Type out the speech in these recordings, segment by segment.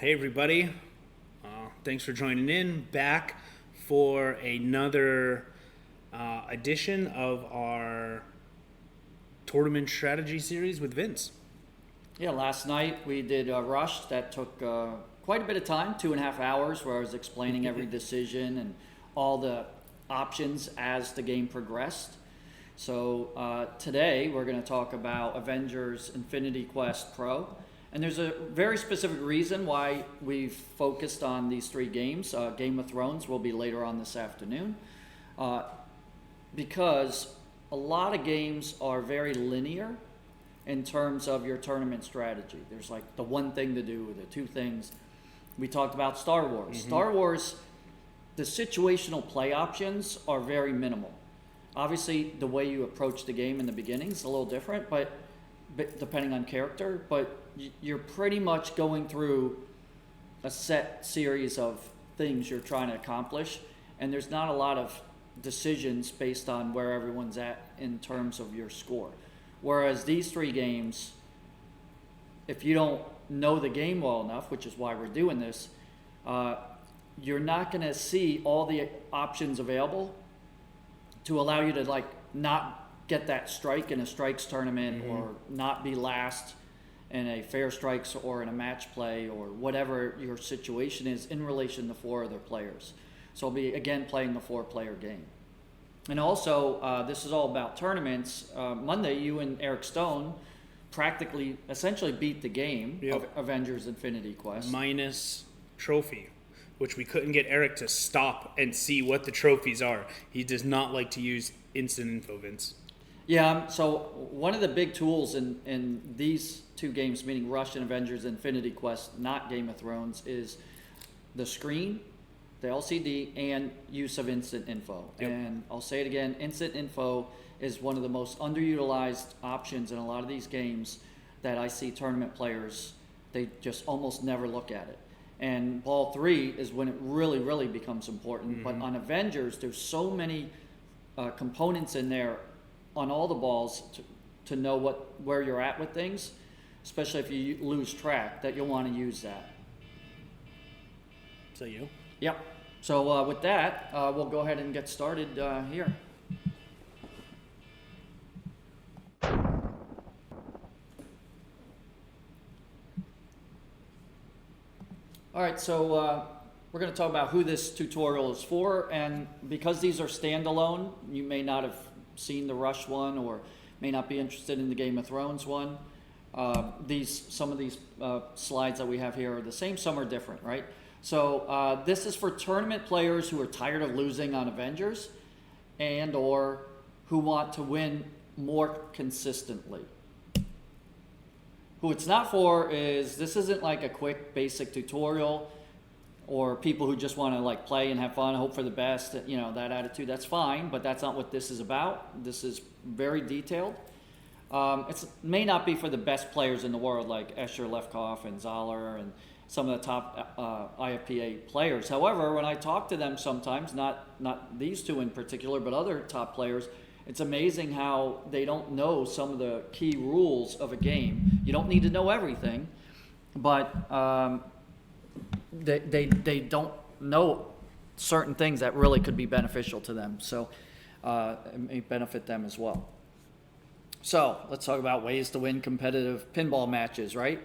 Hey everybody, thanks for joining in back for another edition of our tournament strategy series with Vince. Yeah, last night we did a rush that took quite a bit of time, 2.5 hours, where I was explaining every decision and all the options as the game progressed. So today we're going to talk about Avengers Infinity Quest Pro. And there's a very specific reason why we've focused on these three games. Game of Thrones will be later on this afternoon. Because a lot of games are very linear in terms of your tournament strategy. There's like the one thing to do, the two things. We talked about Star Wars. Star Wars, the situational play options are very minimal. Obviously, the way you approach the game in the beginning is a little different, but depending on character, but you're pretty much going through a set series of things you're trying to accomplish, and there's not a lot of decisions based on where everyone's at in terms of your score. Whereas these three games, if you don't know the game well enough, which is why we're doing this, you're not going to see all the options available to allow you to not get that strike in a strikes tournament or not be last in a fair strikes or in a match play or whatever your situation is in relation to four other players. So I'll be again playing the 4-player game. And also, this is all about tournaments. Monday, you and Eric Stone essentially beat the game of Avengers Infinity Quest. Minus trophy, which we couldn't get Eric to stop and see what the trophies are. He does not like to use instant info, Vince. Yeah, so one of the big tools in these two games, meaning Rush and Avengers Infinity Quest, not Game of Thrones, is the screen, the LCD, and use of instant info. Yep. And I'll say it again, instant info is one of the most underutilized options in a lot of these games that I see tournament players, they just almost never look at it. And ball 3 is when it really, really becomes important. But on Avengers, there's so many components in there on all the balls to know where you're at with things, especially if you lose track, that you'll want to use that. Is that you? Yep. So with that, we'll go ahead and get started here. All right, so we're going to talk about who this tutorial is for, and because these are standalone, you may not have seen the Rush one or may not be interested in the Game of Thrones one. Some of these slides that we have here are the same, some are different, right? So this is for tournament players who are tired of losing on Avengers and or who want to win more consistently. Who it's not for is, this isn't like a quick basic tutorial or people who just want to play and have fun, hope for the best, that attitude, that's fine, but that's not what this is about. This is very detailed. It may not be for the best players in the world like Escher, Lefkoff, and Zoller, and some of the top IFPA players. However, when I talk to them sometimes, not these two in particular, but other top players, it's amazing how they don't know some of the key rules of a game. You don't need to know everything, but they don't know certain things that really could be beneficial to them. So it may benefit them as well. So let's talk about ways to win competitive pinball matches, right?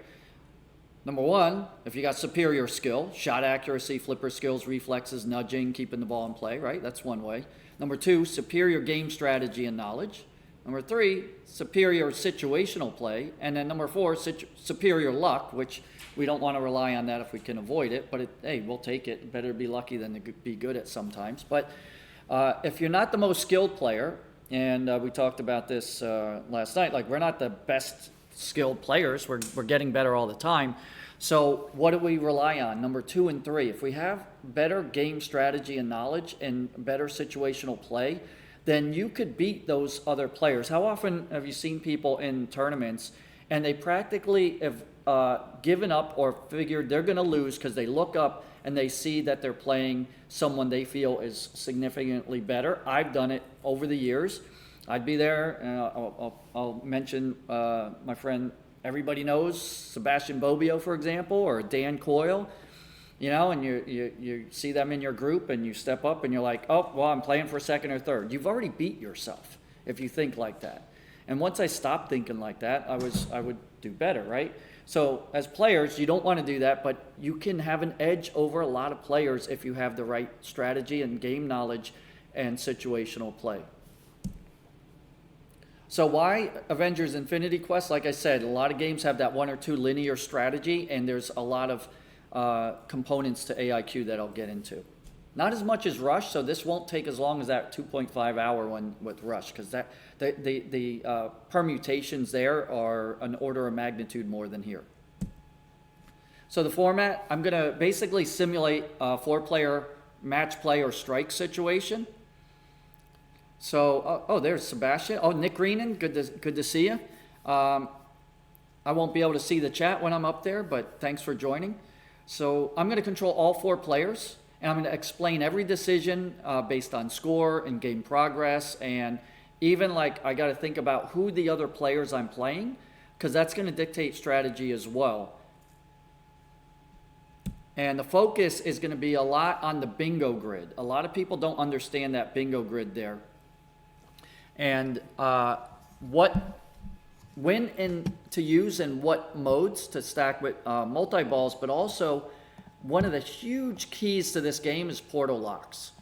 Number one, if you got superior skill, shot accuracy, flipper skills, reflexes, nudging, keeping the ball in play, right? That's one way. Number two, superior game strategy and knowledge. Number three, superior situational play. And then number four, superior luck, which we don't want to rely on that if we can avoid it, but hey, we'll take it. Better be lucky than to be good at sometimes. But if you're not the most skilled player, and we talked about this last night, we're not the best skilled players, we're getting better all the time. So what do we rely on? Number 2 and 3, if we have better game strategy and knowledge and better situational play, then you could beat those other players. How often have you seen people in tournaments and they practically have given up or figured they're going to lose because they look up and they see that they're playing someone they feel is significantly better? I've done it over the years. I'd be there, and I'll mention my friend everybody knows Sebastian Bobbio, for example, or Dan Coyle, you know, and you see them in your group and you step up and you're like, oh, well, I'm playing for second or third. You've already beat yourself if you think like that. And once I stopped thinking like that, I would do better, right? So as players, you don't want to do that, but you can have an edge over a lot of players if you have the right strategy and game knowledge and situational play. So why Avengers Infinity Quest? Like I said, a lot of games have that 1 or 2 linear strategy, and there's a lot of components to AIQ that I'll get into. Not as much as Rush, so this won't take as long as that 2.5 hour one with Rush, because that the permutations there are an order of magnitude more than here. So the format, I'm going to basically simulate a 4-player match play or strike situation. So, oh, there's Sebastian. Oh, Nick Greenan, good to see you. I won't be able to see the chat when I'm up there, but thanks for joining. So I'm going to control all 4 players, and I'm going to explain every decision based on score and game progress, and even like I got to think about who the other players I'm playing, because that's going to dictate strategy as well. And the focus is going to be a lot on the bingo grid. A lot of people don't understand that bingo grid there. And when and to use and what modes to stack with multi-balls, but also one of the huge keys to this game is portal locks.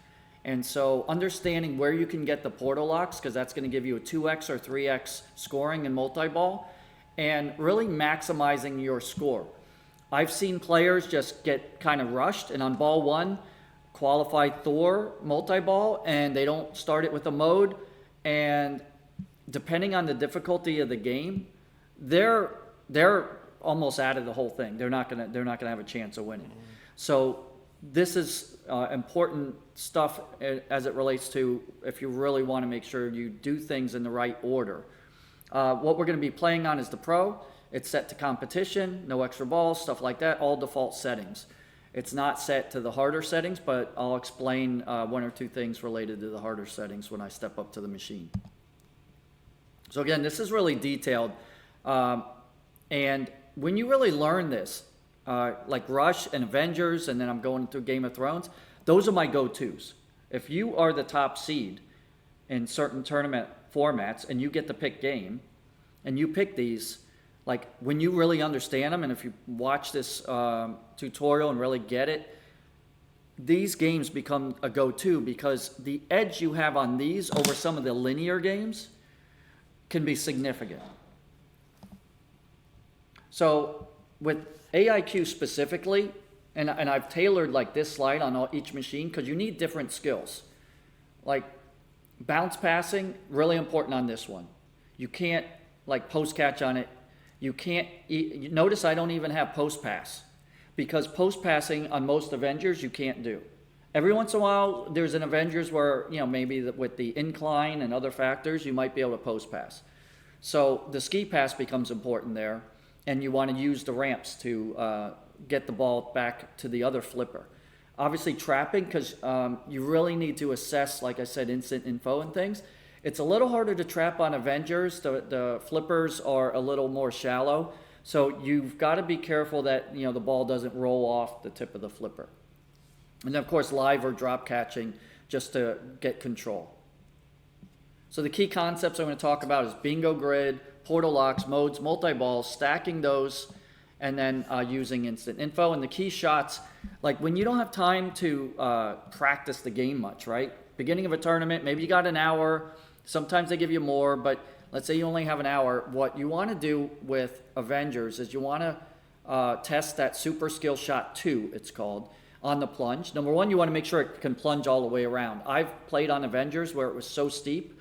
And so understanding where you can get the portal locks, because that's going to give you a 2x or 3x scoring in multi-ball, and really maximizing your score. I've seen players just get kind of rushed, and on ball 1, qualified Thor multi-ball, and they don't start it with a mode, and depending on the difficulty of the game, they're almost out of the whole thing. They're not gonna have a chance of winning. So this is important stuff as it relates to if you really want to make sure you do things in the right order. What we're going to be playing on is the Pro. It's set to competition, no extra balls, stuff like that, all default settings. It's not set to the harder settings, but I'll explain 1 or 2 things related to the harder settings when I step up to the machine. So again, this is really detailed. And when you really learn this, like Rush and Avengers, and then I'm going through Game of Thrones, those are my go-tos. If you are the top seed in certain tournament formats and you get to pick game, and you pick these, like when you really understand them, and if you watch this tutorial and really get it, these games become a go-to because the edge you have on these over some of the linear games can be significant. So with AIQ specifically, and I've tailored like this slide on each machine because you need different skills. Like bounce passing, really important on this one. You can't like post catch on it. You can't, notice I don't even have post pass because post passing on most Avengers you can't do. Every once in a while there's an Avengers where, you know, maybe with the incline and other factors you might be able to post pass. So the ski pass becomes important there, and you want to use the ramps to get the ball back to the other flipper. Obviously trapping, because you really need to assess, like I said, instant info and things. It's a little harder to trap on Avengers. The flippers are a little more shallow. So you've got to be careful that, you know, the ball doesn't roll off the tip of the flipper. And then of course live or drop catching just to get control. So the key concepts I'm going to talk about is bingo grid, portal locks, modes, multi-balls, stacking those, and then using instant info. And the key shots, like when you don't have time to practice the game much, right? Beginning of a tournament, maybe you got an hour. Sometimes they give you more, but let's say you only have an hour. What you want to do with Avengers is you want to test that super skill shot 2, it's called, on the plunge. Number 1, you want to make sure it can plunge all the way around. I've played on Avengers where it was so steep,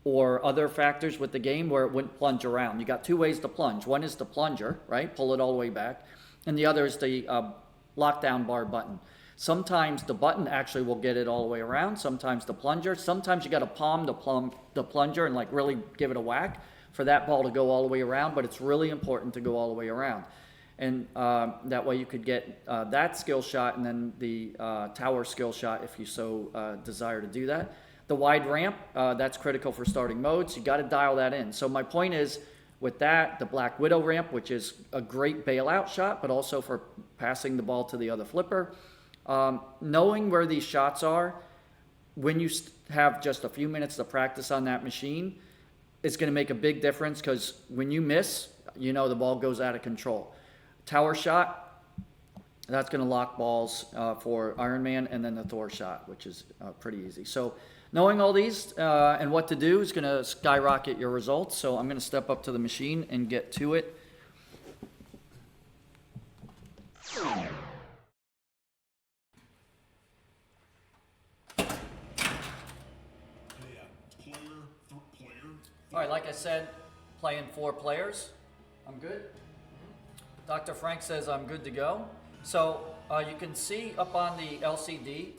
or other factors with the game where it wouldn't plunge around. You got 2 ways to plunge. One is the plunger, right? Pull it all the way back. And the other is the lockdown bar button. Sometimes the button actually will get it all the way around. Sometimes the plunger. Sometimes you got to palm the plunger and like really give it a whack for that ball to go all the way around. But it's really important to go all the way around. And that way you could get that skill shot and then the tower skill shot if you so desire to do that. The wide ramp, that's critical for starting modes. You got to dial that in. So my point is, With that, the Black Widow ramp, which is a great bailout shot, but also for passing the ball to the other flipper. Knowing where these shots are, when you have just a few minutes to practice on that machine, it's going to make a big difference, because when you miss, you know the ball goes out of control. Tower shot, that's going to lock balls for Iron Man, and then the Thor shot, which is pretty easy. So knowing all these and what to do is going to skyrocket your results. So I'm going to step up to the machine and get to it. All right, like I said, playing 4 players. I'm good. Dr. Frank says I'm good to go. So you can see up on the LCD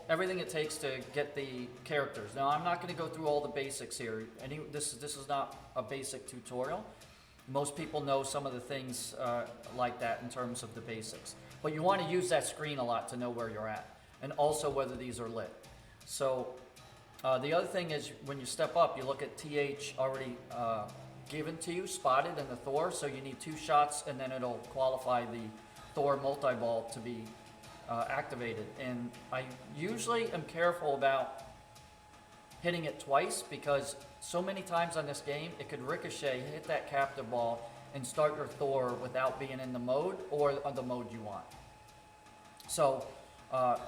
everything it takes to get the characters. Now I'm not going to go through all the basics here. This is not a basic tutorial. Most people know some of the things like that in terms of the basics. But you want to use that screen a lot to know where you're at, and also whether these are lit. So the other thing is, when you step up, you look at TH already given to you, spotted in the Thor, so you need 2 shots, and then it'll qualify the Thor multi-ball to be activated. And I usually am careful about hitting it twice, because so many times on this game, it could ricochet, hit that captive ball, and start your Thor without being in the mode, or the mode you want. So, I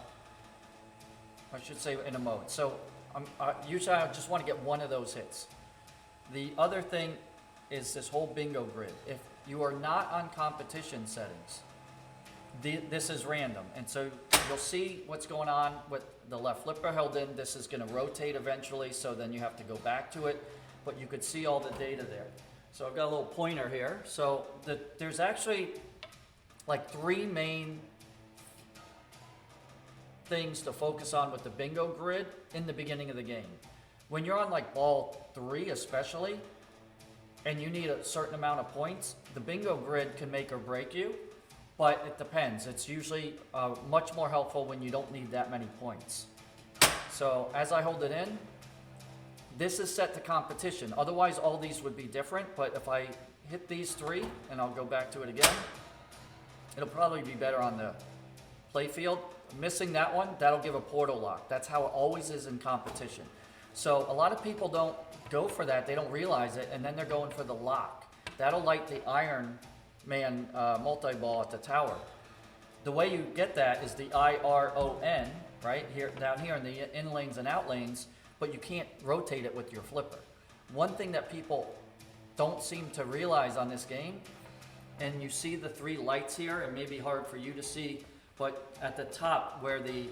should say in a mode. So, usually I just want to get one of those hits. The other thing is this whole bingo grid. If you are not on competition settings, this is random. And so you'll see what's going on with the left flipper held in. This is going to rotate eventually, so then you have to go back to it. But you could see all the data there. So I've got a little pointer here. So there's actually like 3 main things to focus on with the bingo grid in the beginning of the game. When you're on like ball 3 especially, and you need a certain amount of points, the bingo grid can make or break you, but it depends. It's usually much more helpful when you don't need that many points. So as I hold it in, this is set to competition. Otherwise all these would be different, but if I hit these 3, and I'll go back to it again, it'll probably be better on the play field. Missing that one, that'll give a portal lock. That's how it always is in competition. So a lot of people don't go for that, they don't realize it, and then they're going for the lock. That'll light the Iron Man multi-ball at the tower. The way you get that is the IRON, right? Here, down here in the in lanes and out lanes, but you can't rotate it with your flipper. One thing that people don't seem to realize on this game, and you see the 3 lights here, it may be hard for you to see, but at the top where the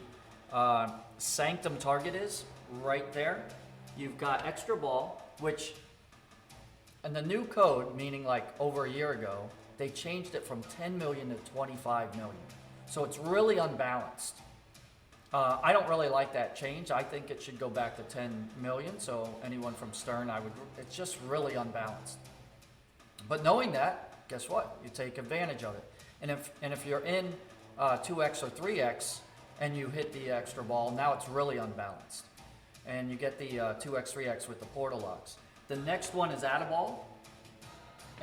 Sanctum target is, right there, you've got extra ball, which in the new code, meaning like over a year ago, they changed it from 10 million to 25 million. So it's really unbalanced. I don't really like that change. I think it should go back to 10 million. So anyone from Stern, it's just really unbalanced. But knowing that, guess what? You take advantage of it. And if you're in 2x or 3x and you hit the extra ball, now it's really unbalanced. And you get the 2x, 3x with the portal locks. The next one is add a ball.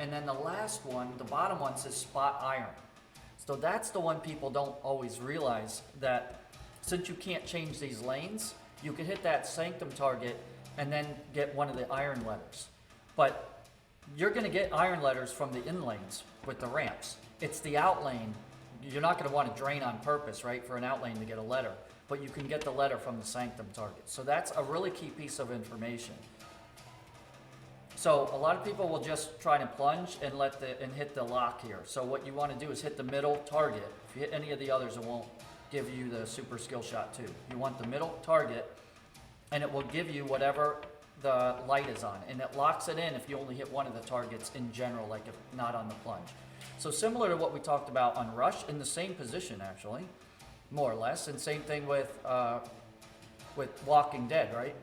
And then the last one, the bottom one, says spot iron. So that's the one people don't always realize, that since you can't change these lanes, you can hit that Sanctum target and then get one of the iron letters. But you're going to get iron letters from the in lanes with the ramps. It's the out lane. You're not going to want to drain on purpose, right, for an out lane to get a letter. But you can get the letter from the Sanctum target. So that's a really key piece of information. So a lot of people will just try to plunge and hit the lock here. So what you want to do is hit the middle target. If you hit any of the others, it won't give you the super skill shot too. You want the middle target, and it will give you whatever the light is on. And it locks it in if you only hit one of the targets in general, like if not on the plunge. So similar to what we talked about on Rush, in the same position actually, more or less. And same thing with Walking Dead, right?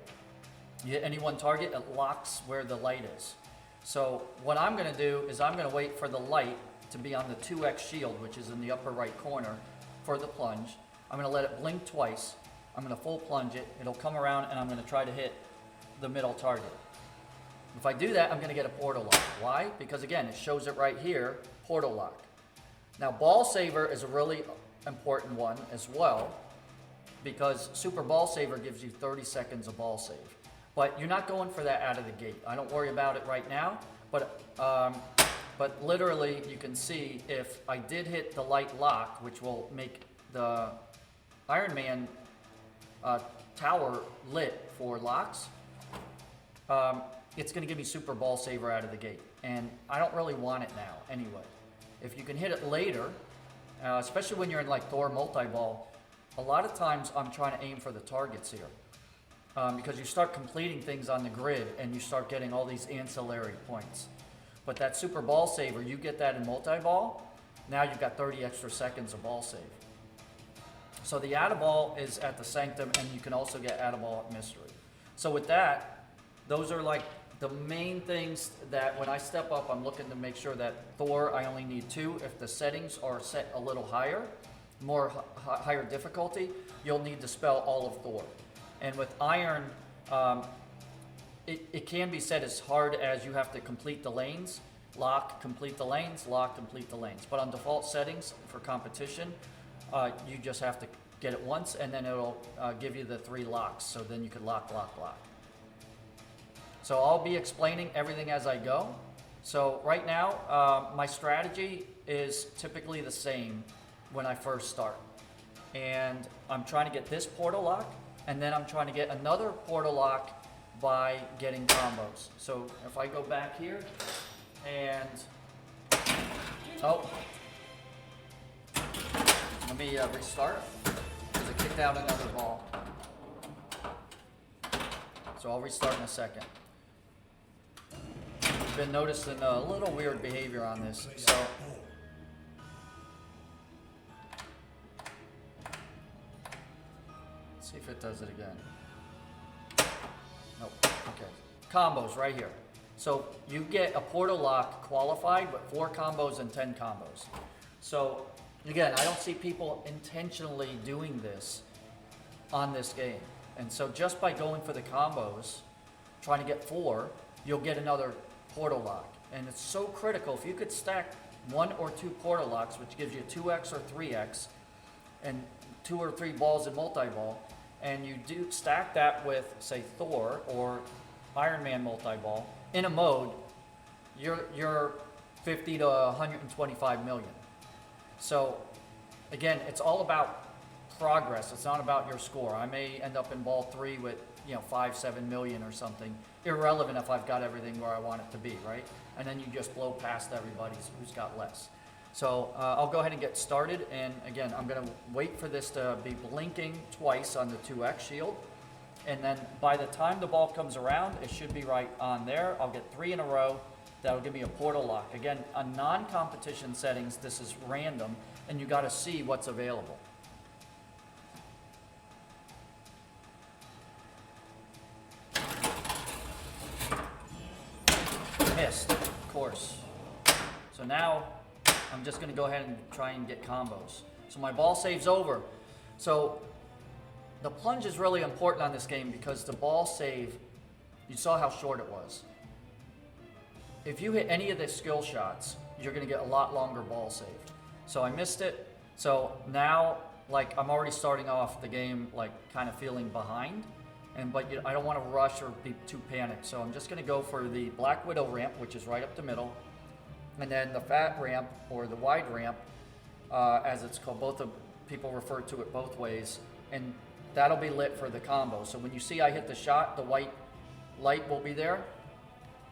You hit any one target, it locks where the light is. So what I'm going to do is I'm going to wait for the light to be on the 2x shield, which is in the upper right corner for the plunge. I'm going to let it blink twice. I'm going to full plunge it. It'll come around, and I'm going to try to hit the middle target. If I do that, I'm gonna get a portal lock. Why? Because again, it shows it right here, portal lock. Now, ball saver is a really important one as well, because super ball saver gives you 30 seconds of ball save. But you're not going for that out of the gate. I don't worry about it right now, but literally you can see if I did hit the light lock, which will make the Iron Man tower lit for locks, it's gonna give me super ball saver out of the gate. And I don't really want it now anyway. If you can hit it later, especially when you're in like Thor multi-ball, a lot of times I'm trying to aim for the targets here. Because you start completing things on the grid and you start getting all these ancillary points. But that super ball saver, you get that in multi-ball, now you've got 30 extra seconds of ball save. So the add-a-ball is at the Sanctum, and you can also get add-a-ball at Mystery. So with that, those are like the main things that when I step up, I'm looking to make sure that Thor, I only need 2. If the settings are set a little higher, higher difficulty, you'll need to spell all of Thor. And with Iron, it can be set as hard as you have to complete the lanes, lock, complete the lanes, lock, complete the lanes. But on default settings for competition, you just have to get it once, and then it'll give you the 3 locks. So then you can lock, lock, lock. So I'll be explaining everything as I go. So right now, my strategy is typically the same when I first start. And I'm trying to get this portal lock, and then I'm trying to get another portal lock by getting combos. So if I go back here and, let me restart, because I kicked out another ball. So I'll restart in a second. I've been noticing a little weird behavior on this, so. See if it does it again. Nope. Okay. Combos right here. So you get a portal lock qualified, but 4 combos and 10 combos. So again, I don't see people intentionally doing this on this game. And so just by going for the combos, trying to get 4, you'll get another portal lock. And it's so critical. If you could stack 1 or 2 portal locks, which gives you 2x or 3x, and 2 or 3 balls in multi-ball, and you do stack that with, say, Thor or Iron Man multi-ball, in a mode, you're 50 to 125 million. So, again, it's all about progress. It's not about your score. I may end up in ball 3 with, 5, 7 million or something. Irrelevant if I've got everything where I want it to be, right? And then you just blow past everybody who's got less. So I'll go ahead and get started, and again, I'm going to wait for this to be blinking twice on the 2x shield, and then by the time the ball comes around, it should be right on there. I'll get 3 in a row. That'll give me a portal lock. Again, on non-competition settings, this is random, and you got to see what's available. Missed, of course. So now I'm just going to go ahead and try and get combos. So my ball save's over. So the plunge is really important on this game because the ball save, you saw how short it was. If you hit any of the skill shots, you're going to get a lot longer ball saved. So I missed it. So now, like, I'm already starting off the game, like, kind of feeling behind. But I don't want to rush or be too panicked. So I'm just going to go for the Black Widow ramp, which is right up the middle. And then the fat ramp, or the wide ramp, as it's called. Both of people refer to it both ways. And that'll be lit for the combo. So when you see I hit the shot, the white light will be there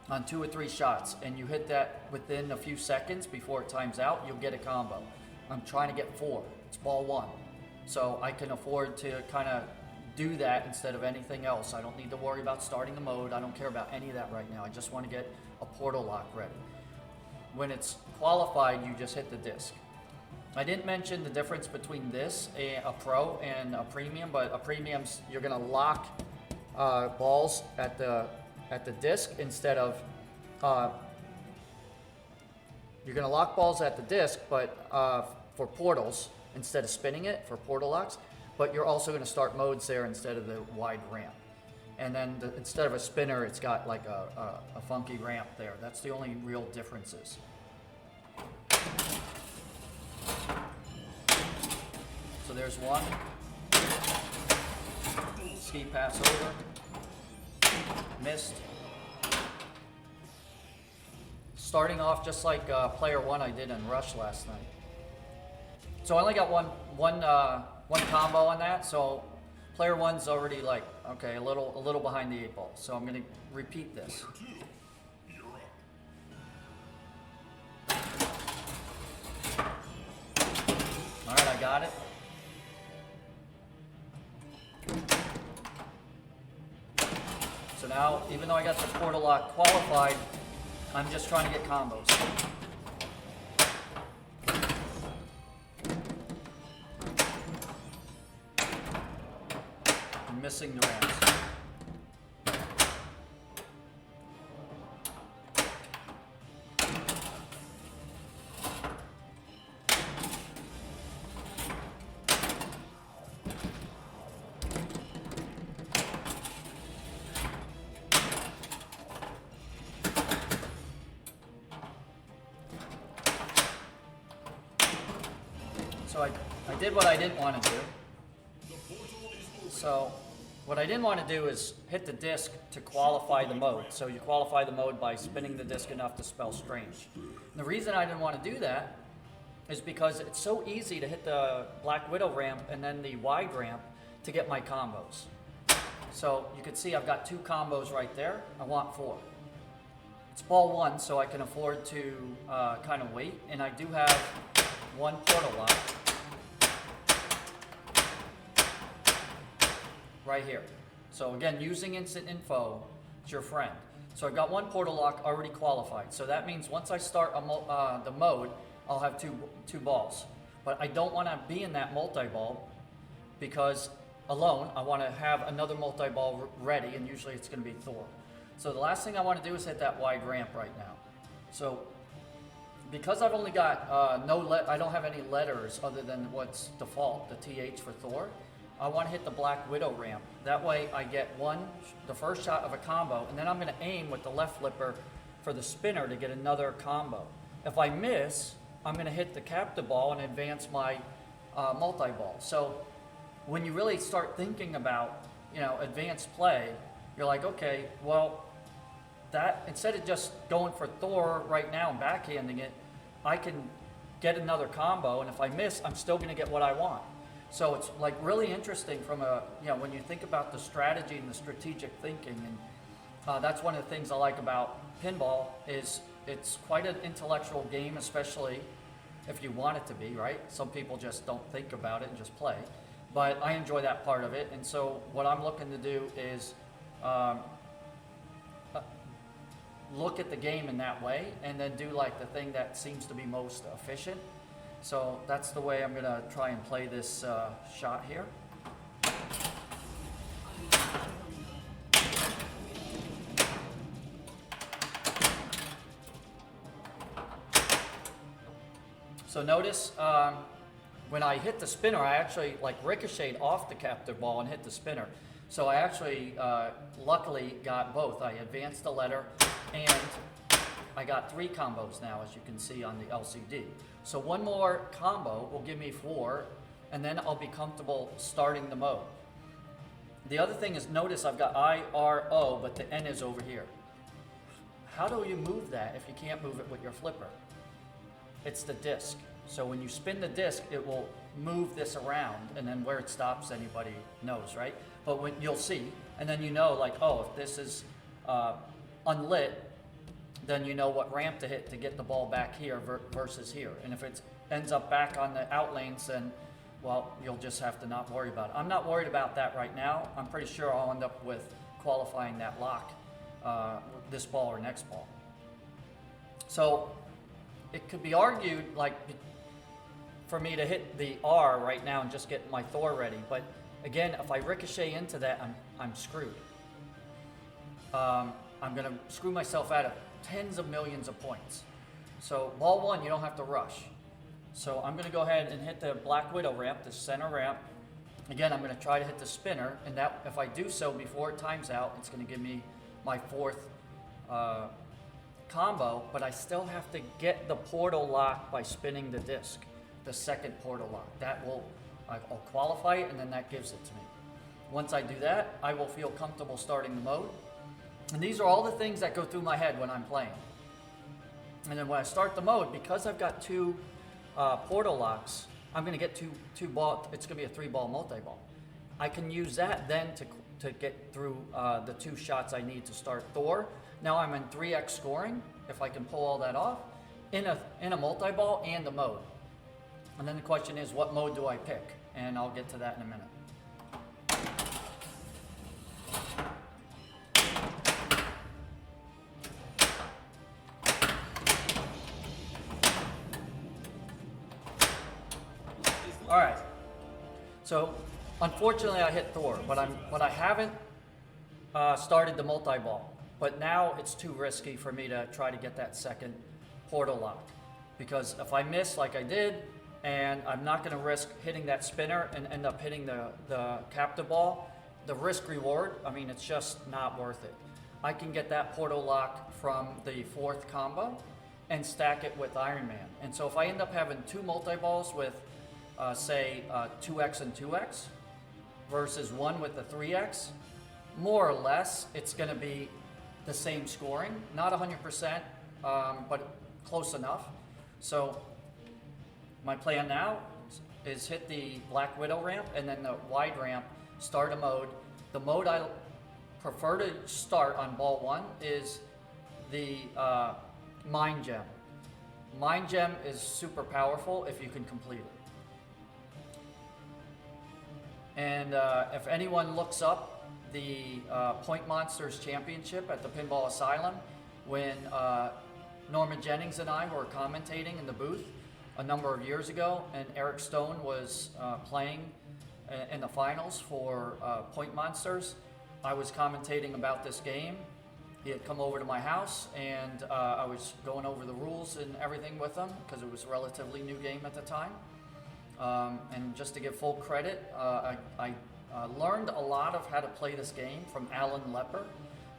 on 2 or 3 shots. And you hit that within a few seconds before it times out, you'll get a combo. I'm trying to get 4. It's ball 1. So I can afford to kind of do that instead of anything else. I don't need to worry about starting the mode. I don't care about any of that right now. I just want to get a portal lock ready. When it's qualified, you just hit the disc. I didn't mention the difference between this, a Pro, and a Premium, but a Premium's, you're going to lock balls at the disc instead of, you're going to lock balls at the disc, but for portals, instead of spinning it for portal locks, but you're also going to start modes there instead of the wide ramp. And then instead of a spinner, it's got like a funky ramp there. That's the only real differences. So there's one. Ski pass over. Missed. Starting off just like player one I did in Rush last night. So I only got one combo on that. So player one's already like, okay, a little behind the 8 ball. So I'm gonna repeat this. All right, I got it. So now, even though I got the portal lock qualified, I'm just trying to get combos. I'm missing the ramps. So I did what I didn't want to do. So what I didn't want to do is hit the disc to qualify the mode. So you qualify the mode by spinning the disc enough to spell strange. And the reason I didn't want to do that is because it's so easy to hit the Black Widow ramp and then the wide ramp to get my combos. So you can see I've got 2 combos right there. I want 4. It's ball 1, so I can afford to kind of wait. And I do have 1 portal lock right here. So again, using instant info is your friend. So I've got 1 portal lock already qualified. So that means once I start the mode, I'll have two balls. But I don't want to be in that multi-ball because alone, I want to have another multi-ball ready, and usually it's going to be Thor. So the last thing I want to do is hit that wide ramp right now. So because I've only got I don't have any letters other than what's default, the TH for Thor, I want to hit the Black Widow ramp. That way I get the first shot of a combo, and then I'm going to aim with the left flipper for the spinner to get another combo. If I miss, I'm going to hit the captive ball and advance my multi-ball. So when you really start thinking about, advanced play, you're like, okay, well, that instead of just going for Thor right now and backhanding it, I can get another combo, and if I miss, I'm still going to get what I want. So it's like really interesting from when you think about the strategy and the strategic thinking, and that's one of the things I like about pinball is it's quite an intellectual game, especially if you want it to be, right? Some people just don't think about it and just play, but I enjoy that part of it. And so what I'm looking to do is look at the game in that way, and then do like the thing that seems to be most efficient. So that's the way I'm going to try and play this shot here. So notice when I hit the spinner, I actually ricocheted off the captive ball and hit the spinner. So I actually luckily got both. I advanced the letter, and I got 3 combos now, as you can see on the LCD. So 1 more combo will give me 4, and then I'll be comfortable starting the mode. The other thing is, notice I've got I-R-O, but the N is over here. How do you move that if you can't move it with your flipper? It's the disc. So when you spin the disc, it will move this around, and then where it stops, anybody knows, right? But when you'll see, and then if this is unlit, then you know what ramp to hit to get the ball back here versus here. And if it ends up back on the out lanes, then, well, you'll just have to not worry about it. I'm not worried about that right now. I'm pretty sure I'll end up with qualifying that lock this ball or next ball. So it could be argued for me to hit the R right now and just get my Thor ready. But again, if I ricochet into that, I'm screwed. I'm going to screw myself out of tens of millions of points. So ball 1, you don't have to rush. So I'm going to go ahead and hit the Black Widow ramp, the center ramp, Again, I'm going to try to hit the spinner, and that if I do so before it times out, it's going to give me my 4th combo, but I still have to get the portal lock by spinning the disc, the 2nd portal lock. I'll qualify it, and then that gives it to me. Once I do that, I will feel comfortable starting the mode. And these are all the things that go through my head when I'm playing. And then when I start the mode, because I've got 2 portal locks, I'm going to get two ball. It's going to be a 3-ball multi-ball. I can use that then to get through the 2 shots I need to start Thor. Now I'm in 3x scoring if I can pull all that off in a multi-ball and a mode. And then the question is, what mode do I pick? And I'll get to that in a minute. All right. So, unfortunately, I hit Thor, but I haven't started the multi-ball. But now it's too risky for me to try to get that 2nd portal lock, because if I miss like I did, and I'm not going to risk hitting that spinner and end up hitting the captive ball, the risk reward, I mean, it's just not worth it. I can get that portal lock from the 4th combo and stack it with Iron Man. And so if I end up having 2 multi-balls with say 2x and 2x versus 1 with the 3x, more or less it's going to be the same scoring, not 100%, but close enough. So my plan now is hit the Black Widow ramp and then the wide ramp, start a mode. The mode I prefer to start on ball 1 is the Mind Gem. Mind Gem is super powerful if you can complete it. And if anyone looks up the Point Monsters Championship at the Pinball Asylum, when Norma Jennings and I were commentating in the booth a number of years ago, and Eric Stone was playing in the finals for Point Monsters, I was commentating about this game. He had come over to my house, and I was going over the rules and everything with him because it was a relatively new game at the time. And just to give full credit, I learned a lot of how to play this game from Alan Lepper.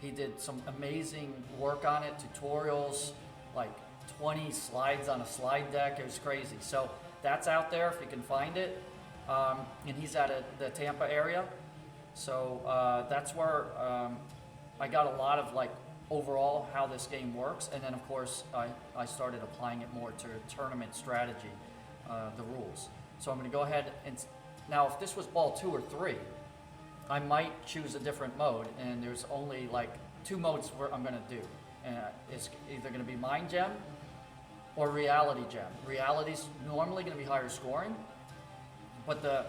He did some amazing work on it, tutorials, like 20 slides on a slide deck. It was crazy. So that's out there if you can find it. And he's out of the Tampa area. So that's where I got a lot of like overall how this game works. And then of course I started applying it more to tournament strategy, the rules. So I'm going to go ahead and now if this was ball 2 or 3, I might choose a different mode, and there's only like 2 modes where I'm going to do. And it's either going to be Mind Gem or Reality Gem. Reality's normally going to be higher scoring, but the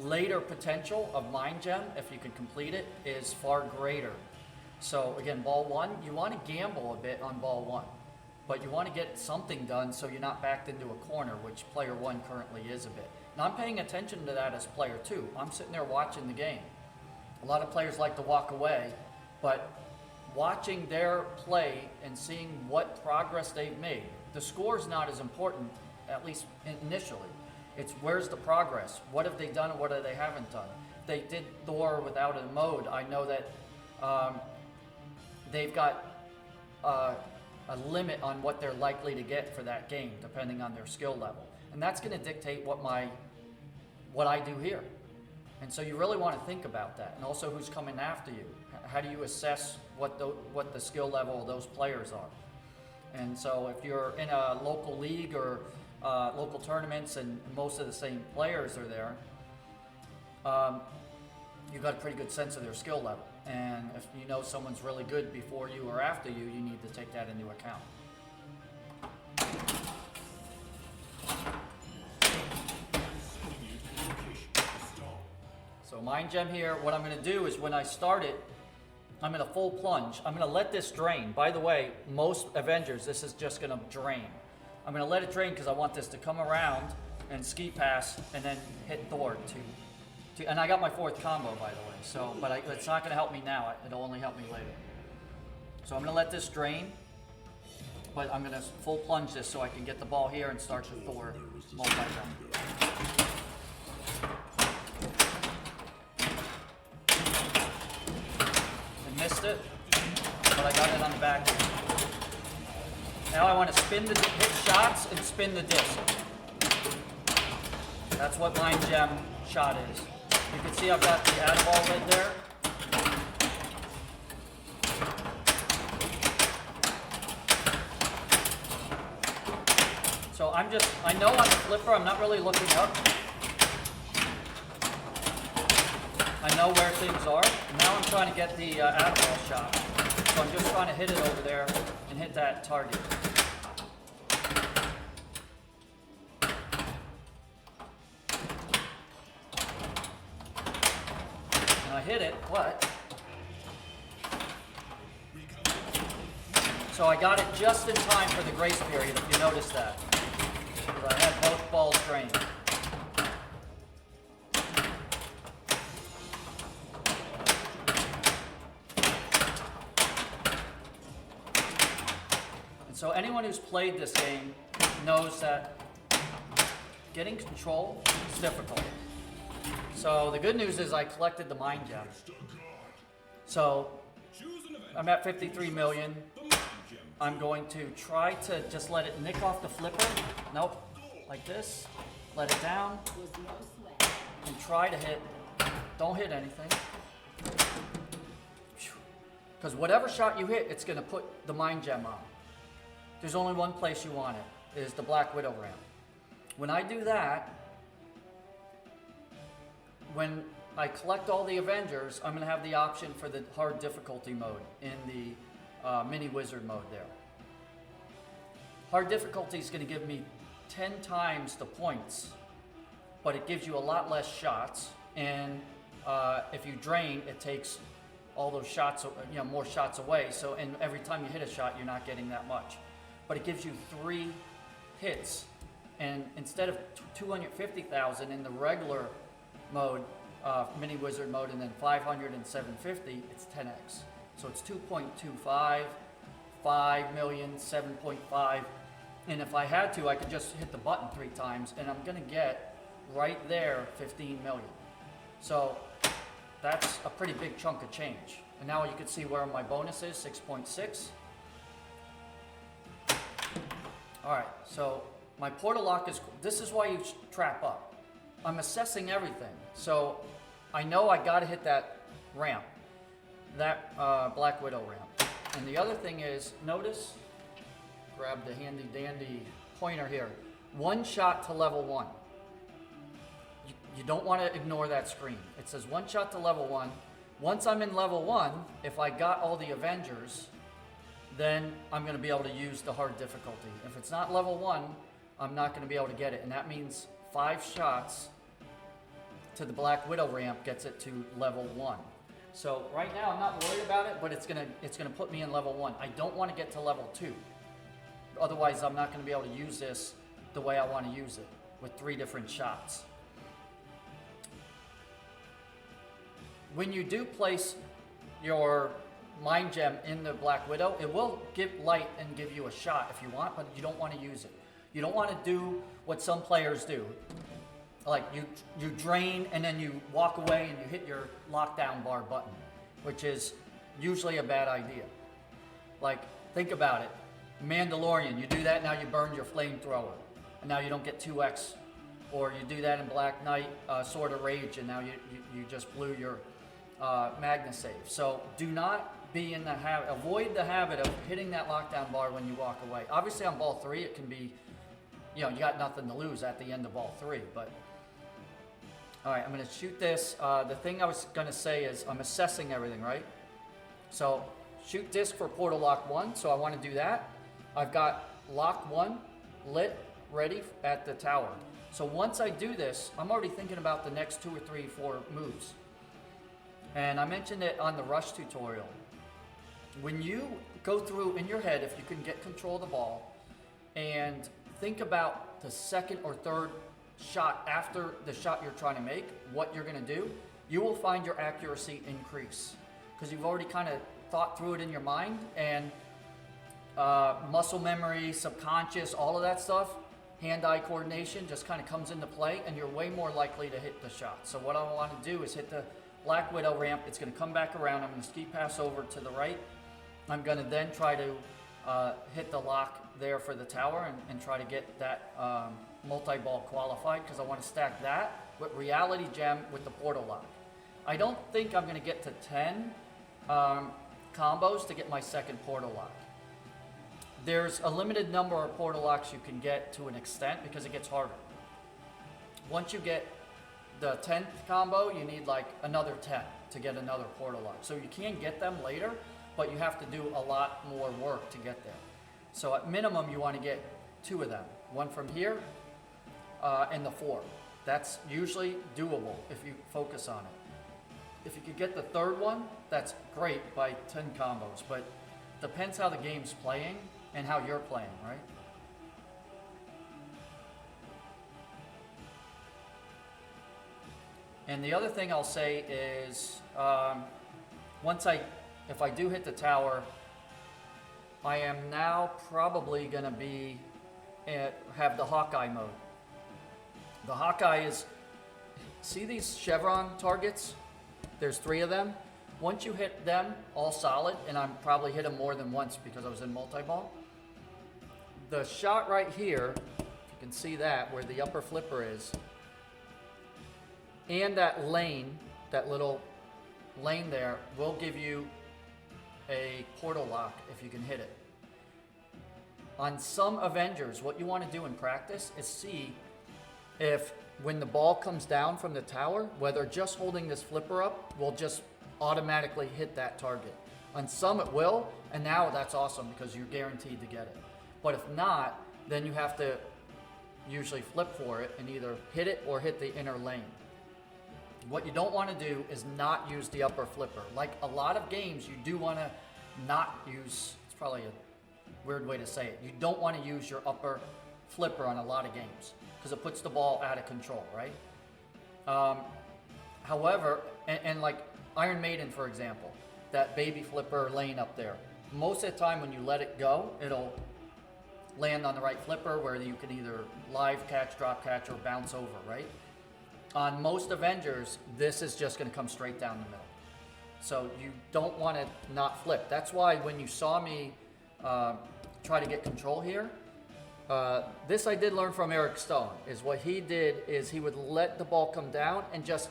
later potential of Mind Gem, if you can complete it, is far greater. So again, ball 1, you want to gamble a bit on ball 1, but you want to get something done so you're not backed into a corner, which player 1 currently is a bit. Now I'm paying attention to that as player 2. I'm sitting there watching the game. A lot of players like to walk away, but watching their play and seeing what progress they've made, the score's not as important, at least initially. It's where's the progress? What have they done and what have they haven't done? If they did Thor without a mode, I know that they've got a limit on what they're likely to get for that game, depending on their skill level. And that's going to dictate what I do here. And so you really want to think about that. And also who's coming after you. How do you assess what the skill level of those players are? And so if you're in a local league or local tournaments and most of the same players are there, you've got a pretty good sense of their skill level. And if you know someone's really good before you or after you, you need to take that into account. So Mind Gem here, what I'm going to do is when I start it, I'm going to full plunge. I'm going to let this drain. By the way, most Avengers, this is just going to drain. I'm going to let it drain because I want this to come around and ski pass and then hit Thor and I got my 4th combo, by the way. So, but it's not going to help me now. It'll only help me later. So I'm going to let this drain, but I'm going to full plunge this so I can get the ball here and start the Thor multi-jump. missed it, but I got it on the back. Now I want to spin the hit shots and spin the disc. That's what Mind Gem shot is. You can see I've got the add ball lid there. So I know on the flipper I'm not really looking up. I know where things are. Now I'm trying to get the add ball shot. So I'm just trying to hit it over there and hit that target. I hit it, but so I got it just in time for the grace period, if you notice that. Because I had both balls drained. And so anyone who's played this game knows that getting control is difficult. So the good news is I collected the Mind Gem. So I'm at 53 million. I'm going to try to just let it nick off the flipper. Nope, like this. Let it down. And try to hit. Don't hit anything. Because whatever shot you hit, it's going to put the Mind Gem on. There's only one place you want it, is the Black Widow ramp. When I do that, when I collect all the Avengers, I'm going to have the option for the hard difficulty mode in the mini wizard mode there. Hard difficulty is going to give me 10 times the points, but it gives you a lot less shots. And if you drain, it takes all those shots, more shots away. So, and every time you hit a shot, you're not getting that much. But it gives you 3 hits, and instead of 250,000 in the regular mode, mini wizard mode, and then 500 and 750, it's 10x. So it's 2.25, 5 million, 7.5. And if I had to, I could just hit the button 3 times, and I'm gonna get right there 15 million. So that's a pretty big chunk of change. And now you can see where my bonus is, 6.6. All right, so my portal lock is, this is why you trap up. I'm assessing everything. So I know I gotta hit that ramp, that Black Widow ramp. And the other thing is, notice, grab the handy dandy pointer here. 1 shot to level 1. You don't wanna ignore that screen. It says 1 shot to level 1. Once I'm in level 1, if I got all the Avengers, then I'm gonna be able to use the hard difficulty. If it's not level 1, I'm not gonna be able to get it. And that means 5 shots to the Black Widow ramp gets it to level 1. So right now I'm not worried about it, but it's gonna put me in level 1. I don't want to get to level 2. Otherwise I'm not gonna be able to use this the way I want to use it, with 3 different shots. When you do place your Mind Gem in the Black Widow, it will give light and give you a shot if you want, but you don't want to use it. You don't want to do what some players do. Like you drain and then you walk away and you hit your lockdown bar button, which is usually a bad idea. Like, think about it. Mandalorian, you do that, now you burn your flamethrower, and now you don't get 2x. Or you do that in Black Knight, Sword of Rage, and now you just blew your Magna save. So do not be in the habit, avoid the habit of hitting that lockdown bar when you walk away. Obviously on ball 3 it can be, you got nothing to lose at the end of ball 3, but all right, I'm gonna shoot this. The thing I was gonna say is I'm assessing everything, right? So shoot disc for portal lock 1, so I wanna do that. I've got lock 1 lit, ready at the tower. So once I do this, I'm already thinking about the next 2 or 3, 4 moves. And I mentioned it on the rush tutorial. When you go through in your head, if you can get control of the ball, and think about the second or third shot after the shot you're trying to make, what you're gonna do, you will find your accuracy increase. Because you've already kind of thought through it in your mind, and muscle memory, subconscious, all of that stuff, hand-eye coordination just kind of comes into play, and you're way more likely to hit the shot. So what I want to do is hit the Black Widow ramp. It's going to come back around. I'm going to ski pass over to the right. I'm going to then try to hit the lock there for the tower and try to get that multi-ball qualified, because I want to stack that with Reality Gem with the portal lock. I don't think I'm going to get to 10 combos to get my second portal lock. There's a limited number of portal locks you can get to an extent because it gets harder. Once you get the 10th combo, you need like another 10 to get another portal lock. So you can get them later, but you have to do a lot more work to get there. So at minimum, you want to get 2 of them. One from here and the 4. That's usually doable if you focus on it. If you could get the 3rd one, that's great by 10 combos, but depends how the game's playing and how you're playing, right? And the other thing I'll say is, if I do hit the tower, I am now probably going to have the Hawkeye mode. The Hawkeye is, see these chevron targets? There's 3 of them. Once you hit them all solid, and I'm probably hit them more than once because I was in multi-ball, the shot right here, if you can see that, where the upper flipper is, and that lane, that little lane there, will give you a portal lock if you can hit it. On some Avengers, what you want to do in practice is see if when the ball comes down from the tower, whether just holding this flipper up will just automatically hit that target. On some it will, and now that's awesome because you're guaranteed to get it. But if not, then you have to usually flip for it and either hit it or hit the inner lane. What you don't want to do is not use the upper flipper. Like a lot of games, you do want to not use, it's probably a weird way to say it, you don't want to use your upper flipper on a lot of games because it puts the ball out of control, right? However, and like Iron Maiden, for example, that baby flipper lane up there, most of the time when you let it go, it'll land on the right flipper where you can either live catch, drop catch, or bounce over, right? On most Avengers, this is just going to come straight down the middle. So you don't want to not flip. That's why when you saw me try to get control here, this I did learn from Eric Stone, is what he did is he would let the ball come down and just,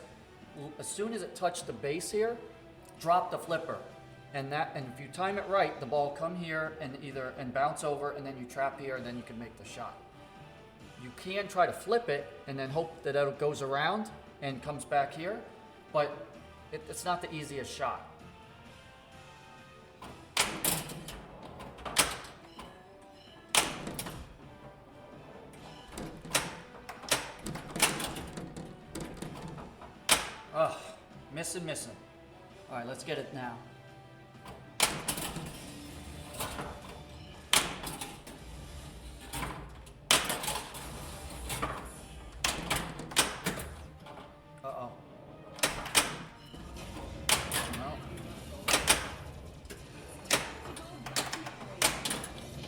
as soon as it touched the base here, drop the flipper. And if you time it right, the ball come here and bounce over, and then you trap here, and then you can make the shot. You can try to flip it and then hope that it goes around and comes back here, but it's not the easiest shot. Ugh, missing. All right, let's get it now.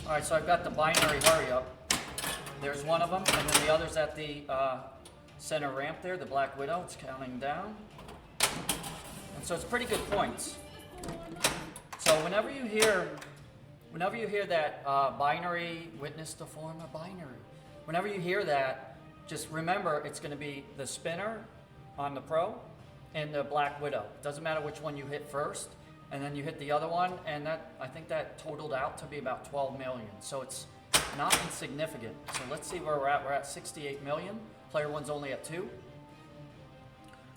All right, so I've got the binary hurry up. There's one of them, and then the other's at the center ramp there, the Black Widow. It's counting down. And so it's pretty good points. So whenever you hear that binary, witness to form a binary, whenever you hear that, just remember it's going to be the spinner on the Pro and the Black Widow. It doesn't matter which one you hit first. And then you hit the other one, and I think that totaled out to be about 12 million. So it's not insignificant. So let's see where we're at. We're at 68 million. Player one's only at 2.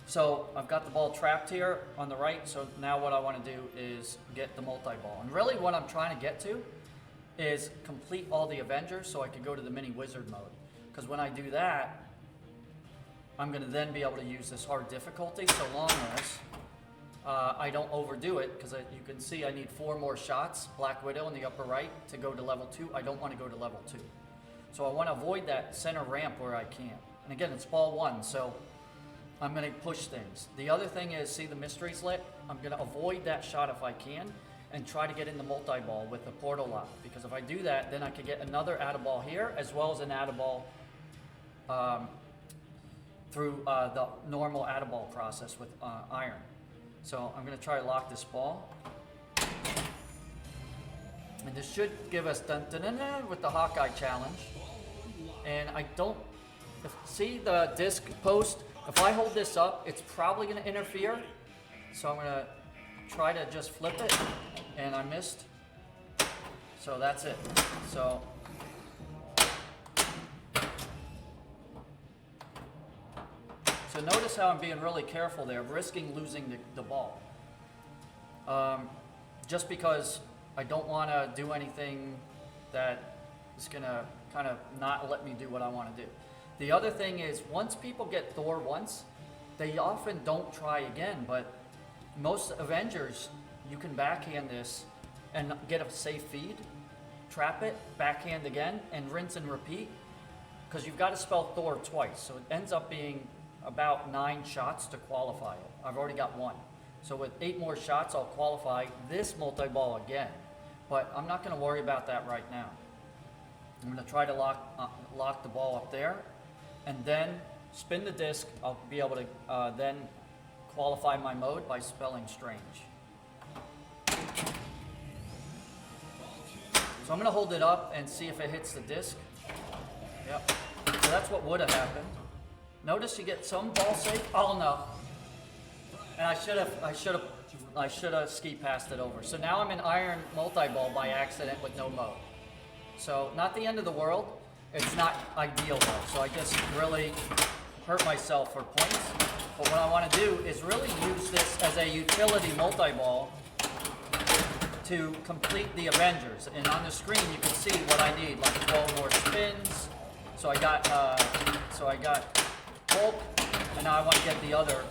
So I've got the ball trapped here on the right. So now what I want to do is get the multi-ball. And really what I'm trying to get to is complete all the Avengers so I can go to the mini wizard mode. Because when I do that, I'm going to then be able to use this hard difficulty so long as I don't overdo it, because you can see I need 4 more shots, Black Widow in the upper right, to go to level 2. I don't want to go to level 2. So I want to avoid that center ramp where I can. And again, it's ball 1, so I'm going to push things. The other thing is, see the mystery's lit? I'm going to avoid that shot if I can and try to get in the multi-ball with the portal lock. Because if I do that, then I could get another add-a-ball here, as well as an add-a-ball through the normal add-a-ball process with iron. So I'm going to try to lock this ball. And this should give us dun dun dun dun with the Hawkeye challenge. And I don't see the disc post. If I hold this up, it's probably going to interfere. So I'm going to try to just flip it, and I missed. So that's it. So notice how I'm being really careful there, risking losing the ball. Just because I don't want to do anything that is going to kind of not let me do what I want to do. The other thing is, once people get Thor once, they often don't try again, but most Avengers, you can backhand this and get a safe feed, trap it, backhand again, and rinse and repeat, because you've got to spell Thor twice. So it ends up being about 9 shots to qualify it. I've already got 1. So with 8 more shots, I'll qualify this multi-ball again. But I'm not going to worry about that right now. I'm going to try to lock the ball up there, and then spin the disc. I'll be able to then qualify my mode by spelling strange. So I'm going to hold it up and see if it hits the disc. Yep. So that's what would have happened. Notice you get some ball safe. Oh no. And I should have ski passed it over. So now I'm in iron multi-ball by accident with no mode. So not the end of the world. It's not ideal though. So I just really hurt myself for points. But what I want to do is really use this as a utility multi-ball to complete the Avengers. And on the screen you can see what I need, like 12 more spins. So I got Hulk, and now I want to get the other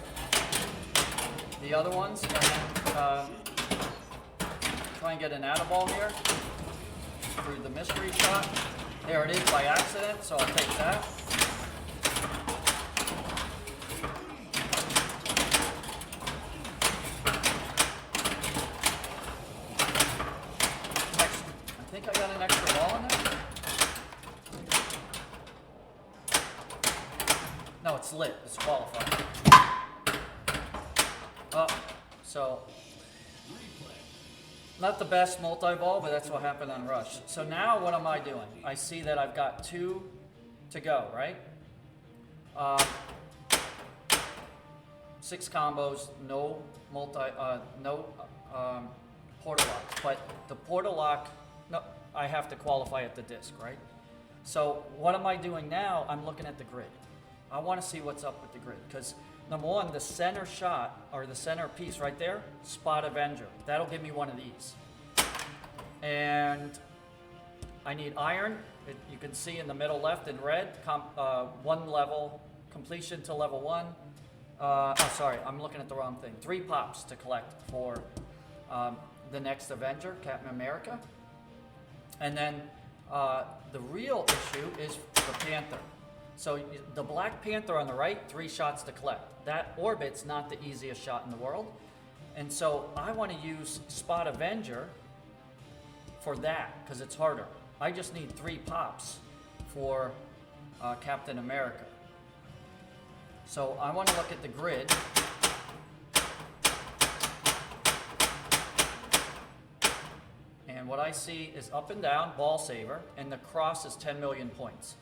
ones, and then try and get an Atta-ball here through the mystery shot. There it is by accident, so I'll take that. I think I got an extra ball in there. No, it's lit. It's qualified. So not the best multi-ball, but that's what happened on Rush. So now what am I doing? I see that I've got 2 to go, right? 6 combos, no portal lock. But the portal lock, no, I have to qualify at the disc, right? So what am I doing now? I'm looking at the grid. I want to see what's up with the grid, because number 1, the center shot, or the center piece right there, spot Avenger. That'll give me one of these. And I need iron. You can see in the middle left in red, 1 level, completion to level 1. Sorry, I'm looking at the wrong thing. 3 pops to collect for the next Avenger, Captain America. And then the real issue is the Panther. So the Black Panther on the right, 3 shots to collect. That orbit's not the easiest shot in the world. And so I want to use Spot Avenger for that, because it's harder. I just need 3 pops for Captain America. So I want to look at the grid. And what I see is up and down, ball saver, and the cross is 10 million points.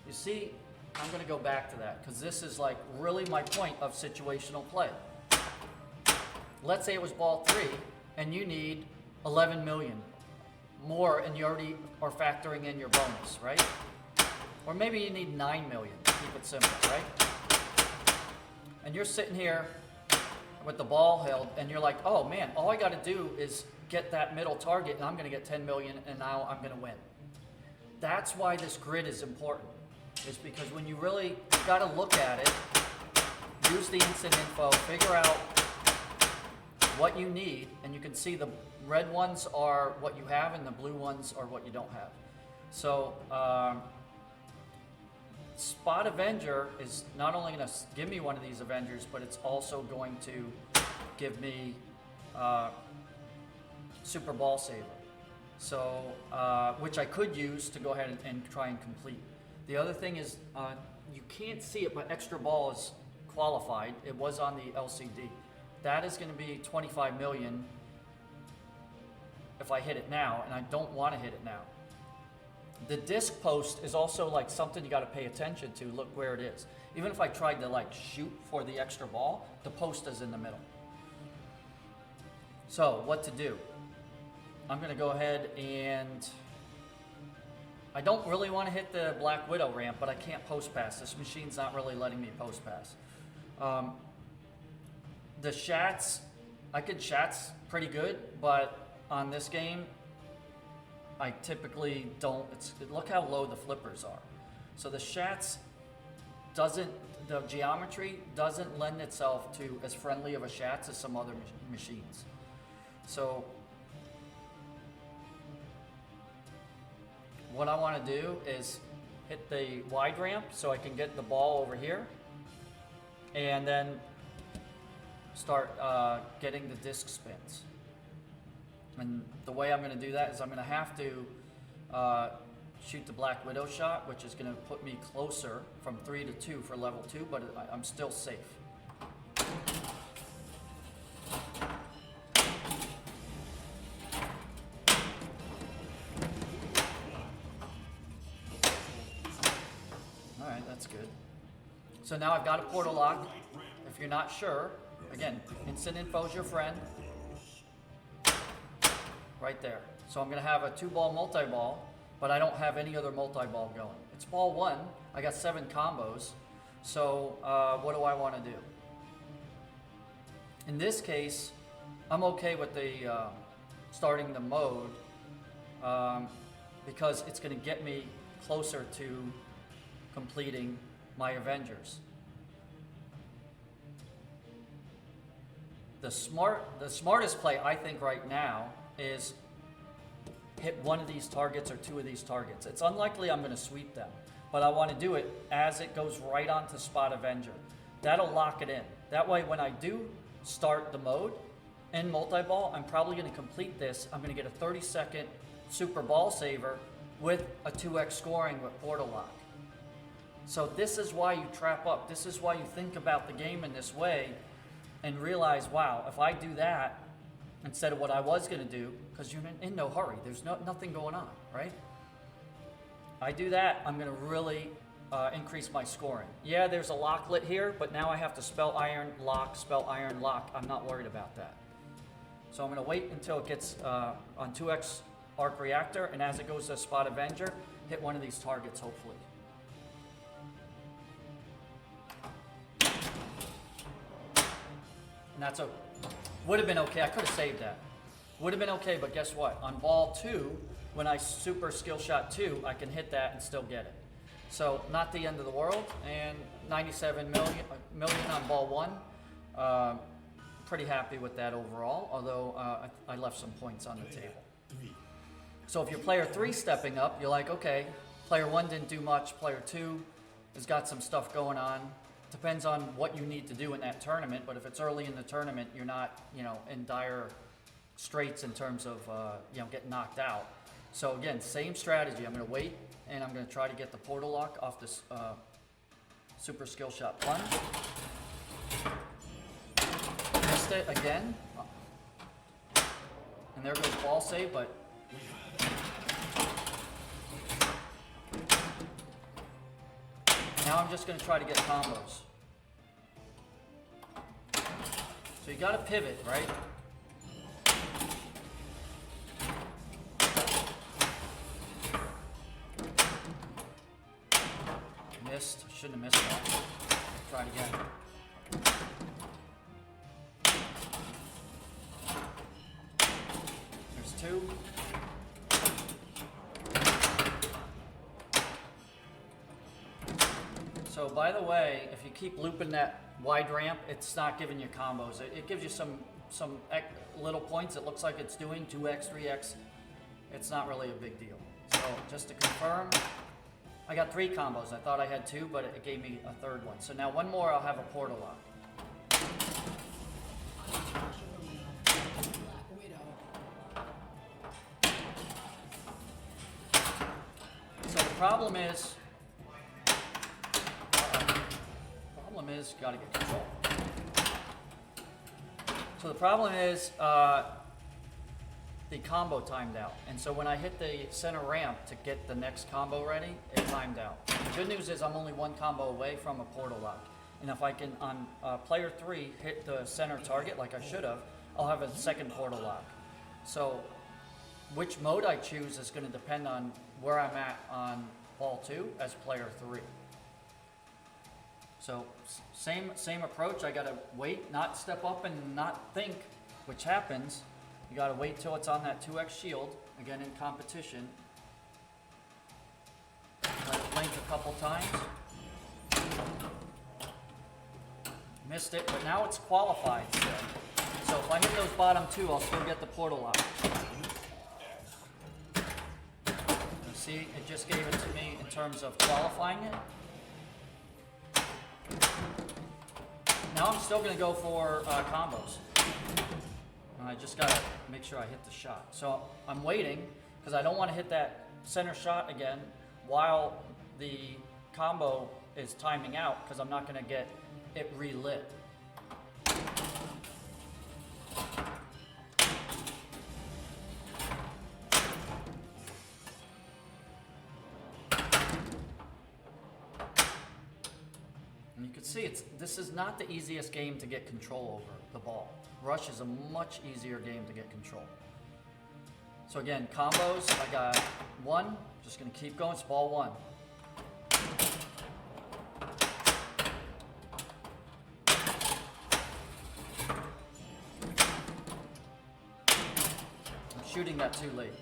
You see, I'm going to go back to that, because this is like really my point of situational play. Let's say it was ball 3, and you need 11 million more, and you already are factoring in your bonus, right? Or maybe you need 9 million to keep it simple, right? And you're sitting here with the ball held, and you're like, oh man, all I got to do is get that middle target, and I'm going to get 10 million, and now I'm going to win. That's why this grid is important. Is because when you really got to look at it, use the instant info, figure out what you need, and you can see the red ones are what you have and the blue ones are what you don't have. So Spot Avenger is not only going to give me one of these Avengers, but it's also going to give me Super Ball Saver. So which I could use to go ahead and try and complete. The other thing is, you can't see it, but extra ball is qualified. It was on the LCD. that is going to be 25 million if I hit it now, and I don't want to hit it now. The disc post is also like something you got to pay attention to. Look where it is. Even if I tried to like shoot for the extra ball, the post is in the middle. So what to do? I'm going to go ahead and I don't really want to hit the Black Widow ramp, but I can't post pass. This machine's not really letting me post pass. The shats, I could shats pretty good, but on this game, I typically don't. Look how low the flippers are. So the shats the geometry doesn't lend itself to as friendly of a shats as some other machines. So what I want to do is hit the wide ramp so I can get the ball over here, and then start getting the disc spins. And the way I'm going to do that is I'm going to have to shoot the Black Widow shot, which is going to put me closer from 3 to 2 for level 2, but I'm still safe. All right, that's good. So now I've got a portal lock. If you're not sure, again, instant info is your friend. Right there. So I'm going to have a 2-ball multi-ball, but I don't have any other multi-ball going. It's ball 1. I got 7 combos. So what do I want to do? In this case, I'm okay with the starting the mode because it's going to get me closer to completing my Avengers. The smartest play I think right now is hit one of these targets or 2 of these targets. It's unlikely I'm going to sweep them, but I want to do it as it goes right onto Spot Avenger. That'll lock it in. That way when I do start the mode in multi-ball, I'm probably going to complete this. I'm going to get a 30-second super ball saver with a 2x scoring with portal lock. So this is why you trap up. This is why you think about the game in this way and realize, wow, if I do that, instead of what I was going to do, because you're in no hurry. There's nothing going on, right? I do that, I'm going to really increase my scoring. Yeah, there's a locklet here, but now I have to spell iron lock. I'm not worried about that. So I'm going to wait until it gets on 2x arc reactor, and as it goes to Spot Avenger, hit one of these targets, hopefully. And that's okay. Would have been okay. I could have saved that. Would have been okay, but guess what? On ball 2, when I super skill shot 2, I can hit that and still get it. So not the end of the world. And 97 million on ball 1. Pretty happy with that overall, although I left some points on the table. So if you're player 3 stepping up, you're like, okay, player 1 didn't do much. Player 2 has got some stuff going on. Depends on what you need to do in that tournament, but if it's early in the tournament, you're not, in dire straits in terms of, getting knocked out. So again, same strategy. I'm going to wait, and I'm going to try to get the portal lock off this super skill shot plunge. Missed it again, and there goes ball save, but now I'm just going to try to get combos. So you got to pivot, right? Missed. Shouldn't have missed that. Try it again. There's 2. So by the way, if you keep looping that wide ramp, it's not giving you combos. It gives you some little points. It looks like it's doing 2x, 3x. It's not really a big deal. So just to confirm, I got 3 combos. I thought I had 2, but it gave me a 3rd one. So now one more, I'll have a portal lock. So the problem is, you got to get control. So the problem is the combo timed out. And so when I hit the center ramp to get the next combo ready, it timed out. The good news is I'm only one combo away from a portal lock. And if I can, on player 3, hit the center target like I should have, I'll have a second portal lock. So which mode I choose is going to depend on where I'm at on ball 2 as player 3. So same approach. I gotta wait, not step up and not think, which happens. You gotta wait till it's on that 2x shield. Again, in competition. Let it blink a couple times. Missed it, but now it's qualified still. So if I hit those bottom 2, I'll still get the portal lock. You see, it just gave it to me in terms of qualifying it. Now I'm still going to go for combos. And I just got to make sure I hit the shot. So I'm waiting because I don't want to hit that center shot again while the combo is timing out because I'm not going to get it relit. And you can see this is not the easiest game to get control over the ball. Rush is a much easier game to get control. So again, combos, I got 1, just gonna keep going, it's ball 1. I'm shooting that too late.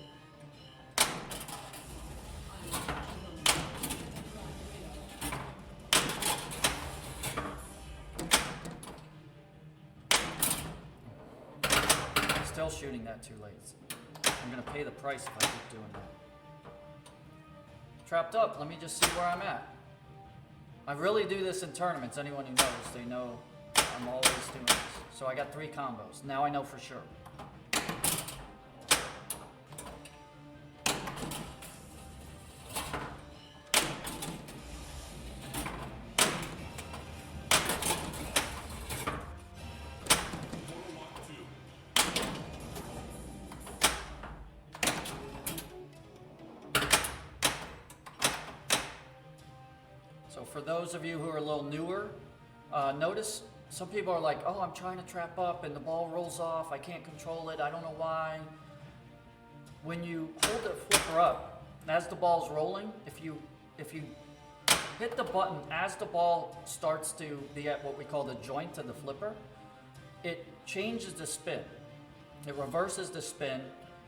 Still shooting that too late. I'm gonna pay the price if I keep doing that. Trapped up, let me just see where I'm at. I really do this in tournaments. Anyone who knows, they know I'm always doing this. So I got 3 combos. Now I know for sure. So for those of you who are a little newer, notice some people are like, oh, I'm trying to trap up and the ball rolls off. I can't control it. I don't know why. When you hold the flipper up, as the ball's rolling, if you hit the button as the ball starts to be at what we call the joint of the flipper, it changes the spin. It reverses the spin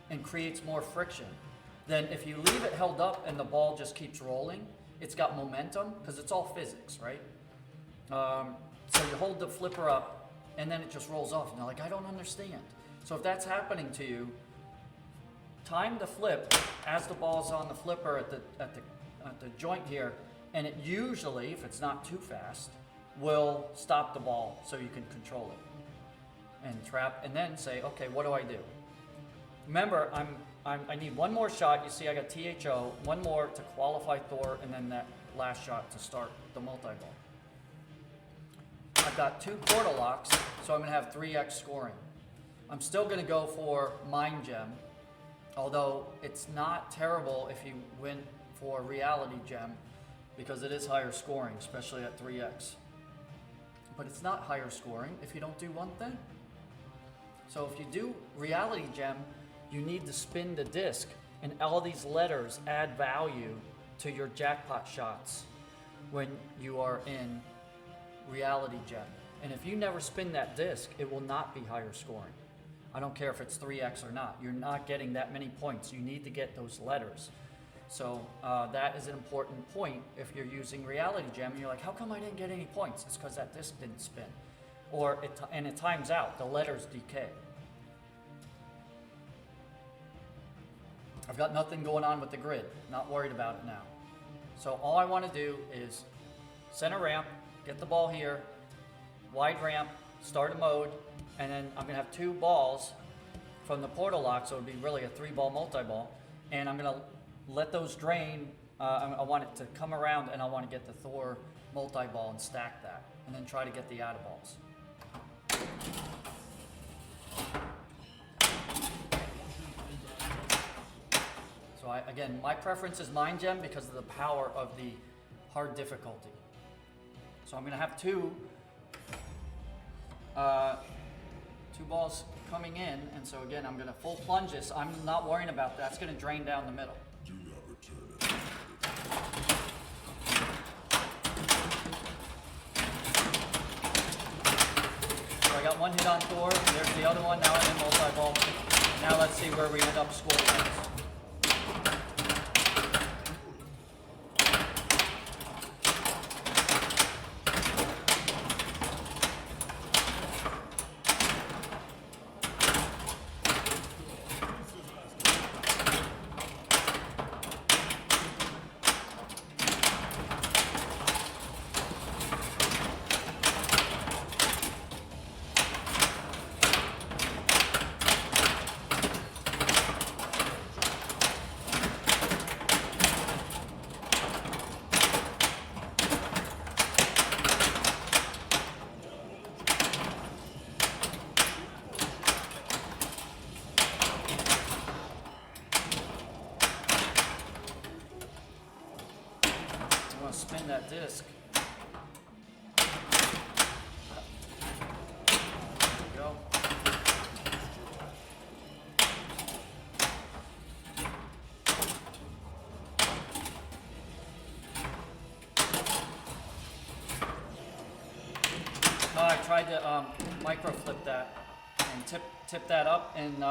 and creates more friction. Then if you leave it held up and the ball just keeps rolling, it's got momentum because it's all physics, right? So you hold the flipper up and then it just rolls off and you're like, I don't understand. So if that's happening to you, time the flip as the ball's on the flipper at the joint here, and it usually, if it's not too fast, will stop the ball so you can control it and trap, and then say, okay, what do I do? Remember, I need one more shot. You see I got THO, one more to qualify Thor, and then that last shot to start the multi-ball. I've got 2 portal locks, so I'm going to have 3x scoring. I'm still going to go for Mind Gem, although it's not terrible if you went for Reality Gem, because it is higher scoring, especially at 3x. But it's not higher scoring if you don't do one thing. So if you do Reality Gem, you need to spin the disc, and all these letters add value to your jackpot shots when you are in Reality Gem. And if you never spin that disc, it will not be higher scoring. I don't care if it's 3x or not. You're not getting that many points. You need to get those letters. So that is an important point if you're using Reality Gem and you're like, how come I didn't get any points? It's because that disc didn't spin. Or it times out, the letters decay. I've got nothing going on with the grid, not worried about it now. So all I want to do is center ramp, get the ball here, wide ramp, start a mode, and then I'm going to have 2 balls from the portal lock, so it would be really a 3-ball multi-ball, and I'm going to let those drain. I want it to come around, and I want to get the Thor multi-ball and stack that, and then try to get the out of balls. So again, my preference is Mind Gem because of the power of the hard difficulty. So I'm going to have two balls coming in, and so again, I'm going to full plunge this. I'm not worrying about that. It's going to drain down the middle. Do not return it. So I got one hit on Thor, and there's the other one. Now I'm in multi-ball. Now let's see where we end up scoring. Spin that disc. There we go. Oh, I tried to micro flip that and tip that up, and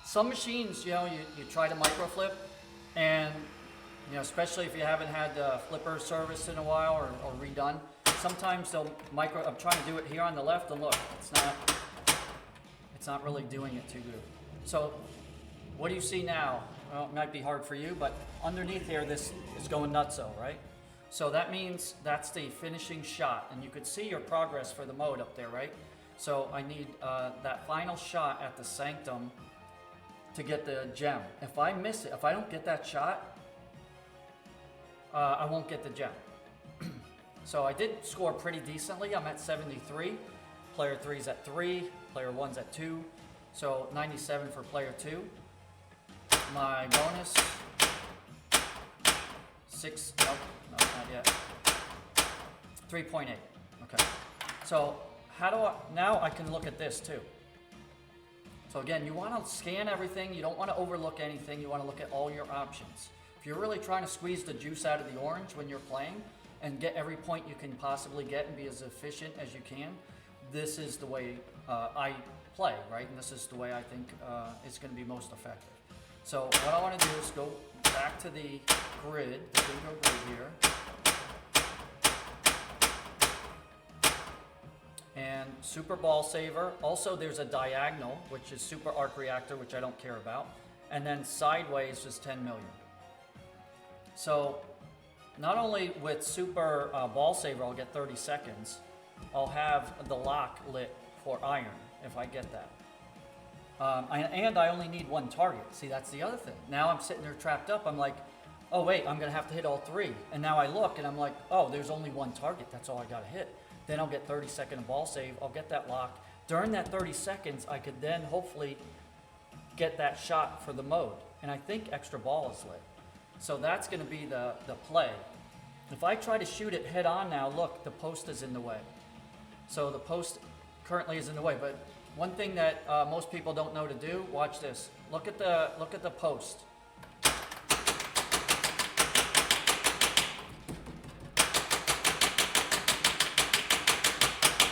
some machines, you try to micro flip, and especially if you haven't had the flipper service in a while or redone, sometimes they'll micro. I'm trying to do it here on the left, and look, it's not really doing it too good. So, what do you see now? Well, it might be hard for you, but underneath here, this is going nutso, right? So that means that's the finishing shot, and you could see your progress for the mode up there, right? So I need that final shot at the sanctum to get the gem. If I miss it, if I don't get that shot, I won't get the gem. So I did score pretty decently. I'm at 73. Player 3's at 3. Player 1's at 2. So 97 for player 2. My bonus, 6, nope, no, not yet. 3.8, okay. So now I can look at this too. So again, you want to scan everything. You don't want to overlook anything. You want to look at all your options. If you're really trying to squeeze the juice out of the orange when you're playing and get every point you can possibly get and be as efficient as you can, this is the way I play, right? And this is the way I think is going to be most effective. So what I want to do is go back to the grid, the bingo grid here. And Super Ball Saver. Also, there's a diagonal, which is Super Arc Reactor, which I don't care about. And then sideways is 10 million. So not only with Super Ball Saver, I'll get 30 seconds. I'll have the lock lit for iron if I get that. And I only need one target. See, that's the other thing. Now I'm sitting there trapped up. I'm like, oh wait, I'm gonna have to hit all 3. And now I look and I'm like, oh, there's only one target. That's all I gotta hit. Then I'll get 30 second ball save. I'll get that lock. During that 30 seconds, I could then hopefully get that shot for the mode. And I think extra ball is lit. So that's gonna be the play. If I try to shoot it head on now, look, the post is in the way. So the post currently is in the way, but one thing that most people don't know to do, watch this. Look at the post.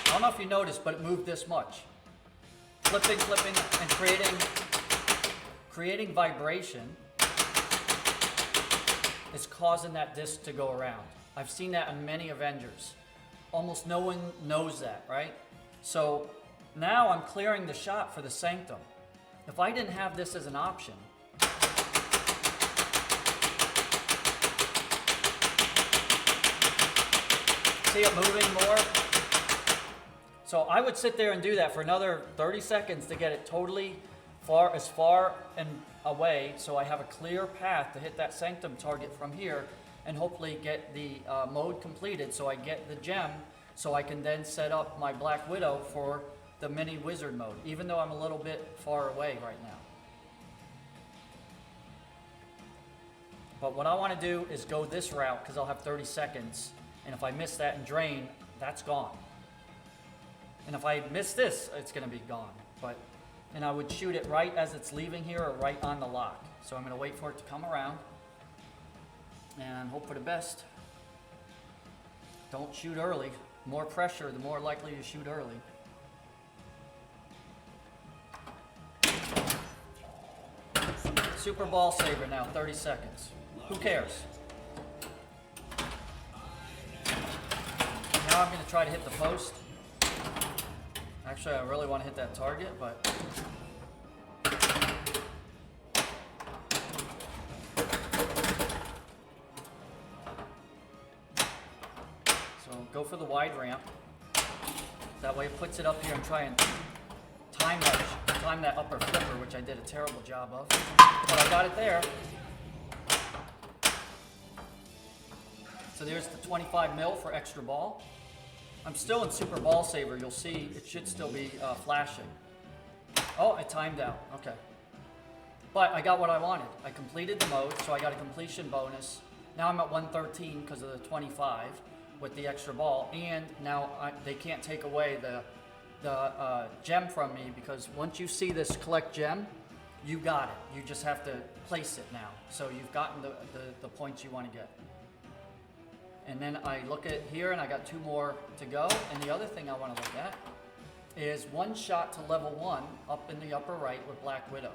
I don't know if you noticed, but it moved this much. Flipping, and creating vibration is causing that disc to go around. I've seen that in many Avengers. Almost no one knows that, right? So now I'm clearing the shot for the sanctum. If I didn't have this as an option, see it moving more? So I would sit there and do that for another 30 seconds to get it totally as far and away, so I have a clear path to hit that sanctum target from here and hopefully get the mode completed so I get the gem, so I can then set up my Black Widow for the mini wizard mode, even though I'm a little bit far away right now. But what I want to do is go this route because I'll have 30 seconds. And if I miss that and drain, that's gone. And if I miss this, it's going to be gone. And I would shoot it right as it's leaving here or right on the lock. So I'm going to wait for it to come around and hope for the best. Don't shoot early. More pressure, the more likely you shoot early. Super ball saver now, 30 seconds. Who cares? Now I'm going to try to hit the post. Actually, I really want to hit that target, but... So go for the wide ramp. That way it puts it up here and try and time that upper flipper, which I did a terrible job of. But I got it there. So there's the 25 mil for extra ball. I'm still in super ball saver. You'll see it should still be flashing. Oh, I timed out. Okay. But I got what I wanted. I completed the mode, so I got a completion bonus. Now I'm at 113 because of the 25 with the extra ball. And now they can't take away the gem from me because once you see this collect gem, you got it. You just have to place it now. So you've gotten the points you want to get. And then I look at here and I got 2 more to go. And the other thing I want to look at is one shot to level 1 up in the upper right with Black Widow.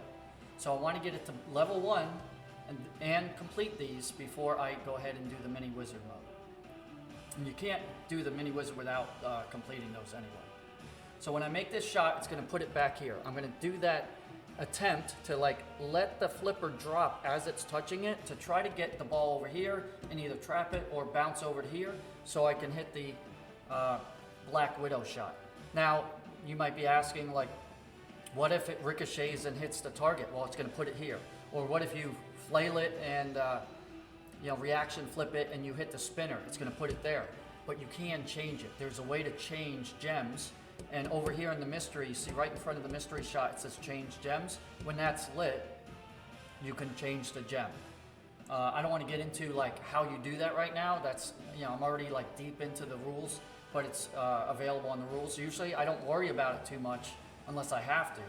So I want to get it to level 1 and complete these before I go ahead and do the mini wizard mode. And you can't do the mini wizard without completing those anyway. So when I make this shot, it's going to put it back here. I'm going to do that attempt to let the flipper drop as it's touching it to try to get the ball over here and either trap it or bounce over to here so I can hit the Black Widow shot. Now, you might be asking, what if it ricochets and hits the target? Well, it's going to put it here. Or what if you flail it and reaction flip it and you hit the spinner? It's going to put it there. But you can change it. There's a way to change gems. And over here in the mystery, you see right in front of the mystery shot, it says change gems. When that's lit, you can change the gem. I don't want to get into how you do that right now. That's, I'm already deep into the rules, but it's available on the rules. Usually I don't worry about it too much unless I have to.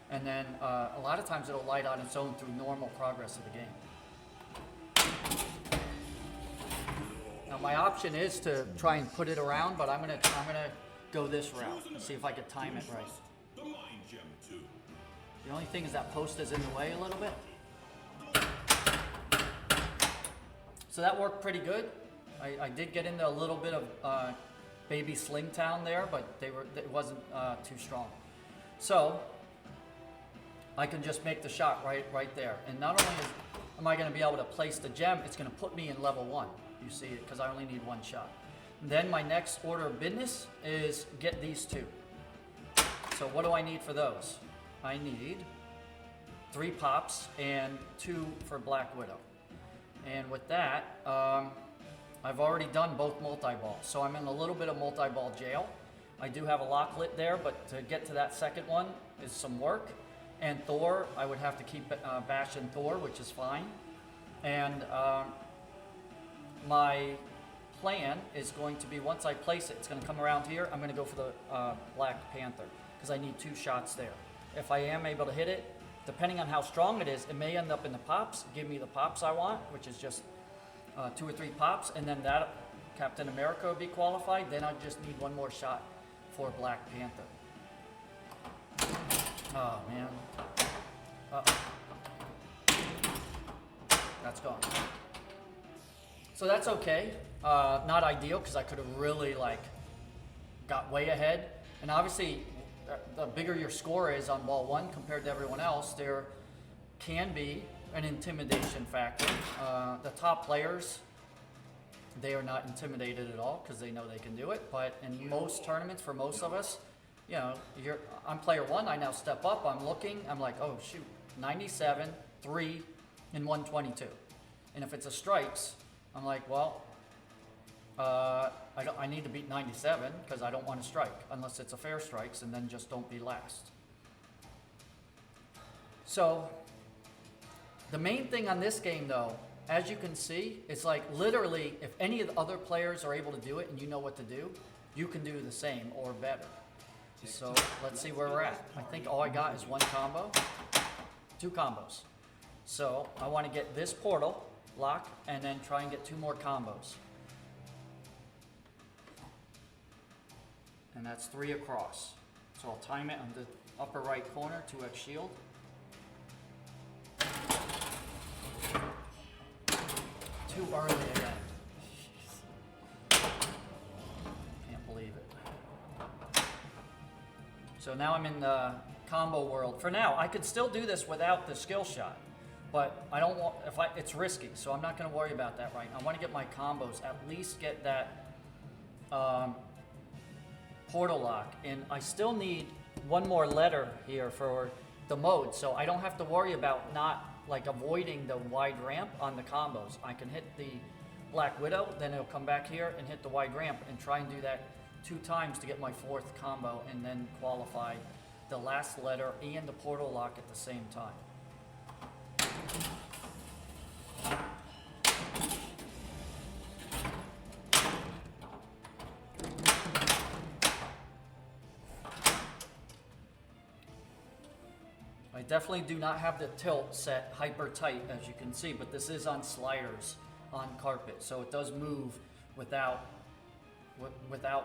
And then a lot of times it'll light on its own through normal progress of the game. Now my option is to try and put it around, but I'm gonna go this route and see if I can time it right. The only thing is that post is in the way a little bit. So that worked pretty good. I did get into a little bit of baby Slingtown there, but it wasn't too strong. So I can just make the shot right there. And not only am I going to be able to place the gem, it's going to put me in level 1. You see it because I only need 1 shot. Then my next order of business is get these 2. So what do I need for those? I need 3 pops and 2 for Black Widow. And with that, I've already done both multi-balls. So I'm in a little bit of multi-ball jail. I do have a lock lit there, but to get to that second one is some work. And Thor, I would have to keep bashing Thor, which is fine. And my plan is going to be, once I place it, it's going to come around here. I'm going to go for the Black Panther because I need 2 shots there. If I am able to hit it, depending on how strong it is, it may end up in the pops, give me the pops I want, which is just 2 or 3 pops, and then that Captain America would be qualified. Then I just need 1 more shot for Black Panther. Oh man. That's gone. So that's okay. Not ideal because I could have really got way ahead. And obviously, the bigger your score is on ball 1 compared to everyone else, there can be an intimidation factor. The top players, they are not intimidated at all because they know they can do it. But in most tournaments, for most of us, I'm player 1. I now step up. I'm looking. I'm like, oh shoot, 97, 3, and 122. And if it's a strikes, I'm like, well, I need to beat 97 because I don't want to strike unless it's a fair strikes, and then just don't be last. So the main thing on this game, though, as you can see, it's like literally if any of the other players are able to do it and you know what to do, you can do the same or better. So let's see where we're at. I think all I got is one combo, two combos. So I want to get this portal lock and then try and get two more combos. And that's 3 across. So I'll time it on the upper right corner, 2x shield. Too early again. Can't believe it. So now I'm in the combo world. For now, I could still do this without the skill shot, but I don't want, it's risky, so I'm not going to worry about that right now. I want to get my combos, at least get that portal lock, and I still need one more letter here for the mode, so I don't have to worry about not like avoiding the wide ramp on the combos. I can hit the Black Widow, then it'll come back here and hit the wide ramp and try and do that 2 times to get my 4th combo and then qualify the last letter and the portal lock at the same time. I definitely do not have the tilt set hyper tight, as you can see, but this is on sliders on carpet, so it does move without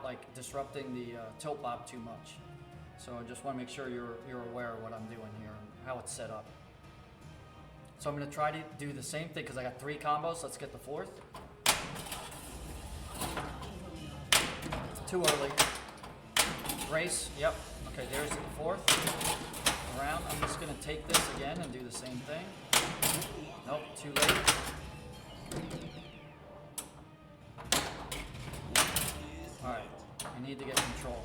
like disrupting the tilt bob too much. So I just want to make sure you're aware of what I'm doing here and how it's set up. So I'm going to try to do the same thing because I got 3 combos. Let's get the 4th. Too early. Race. Yep. Okay, there's the 4th. Around. I'm just going to take this again and do the same thing. Nope, too late. Alright, I need to get control.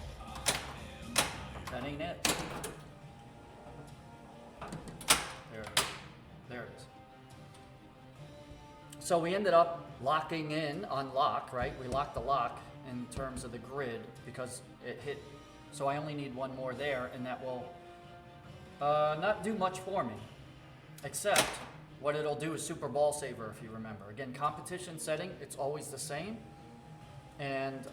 That ain't it. There it is. There it is. So we ended up locking in on lock, right? We locked the lock in terms of the grid because it hit. So I only need one more there, and that will not do much for me, except what it'll do is Super Ball Saver, if you remember. Again, competition setting, it's always the same. And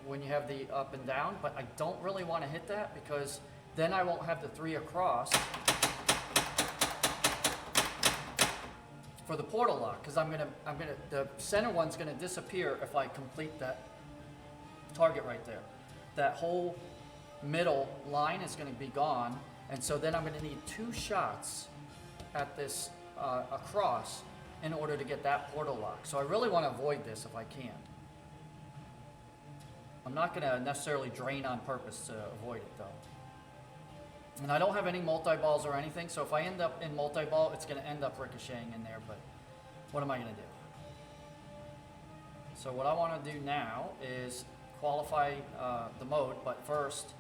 when you have the up and down, but I don't really want to hit that because then I won't have the 3 across for the portal lock, because the center one's gonna disappear if I complete that target right there. That whole middle line is gonna be gone, and so then I'm gonna need 2 shots at this across in order to get that portal lock. So I really want to avoid this if I can. I'm not going to necessarily drain on purpose to avoid it though. And I don't have any multi-balls or anything, so if I end up in multi-ball, it's going to end up ricocheting in there, but what am I going to do? So what I want to do now is qualify the mode, but first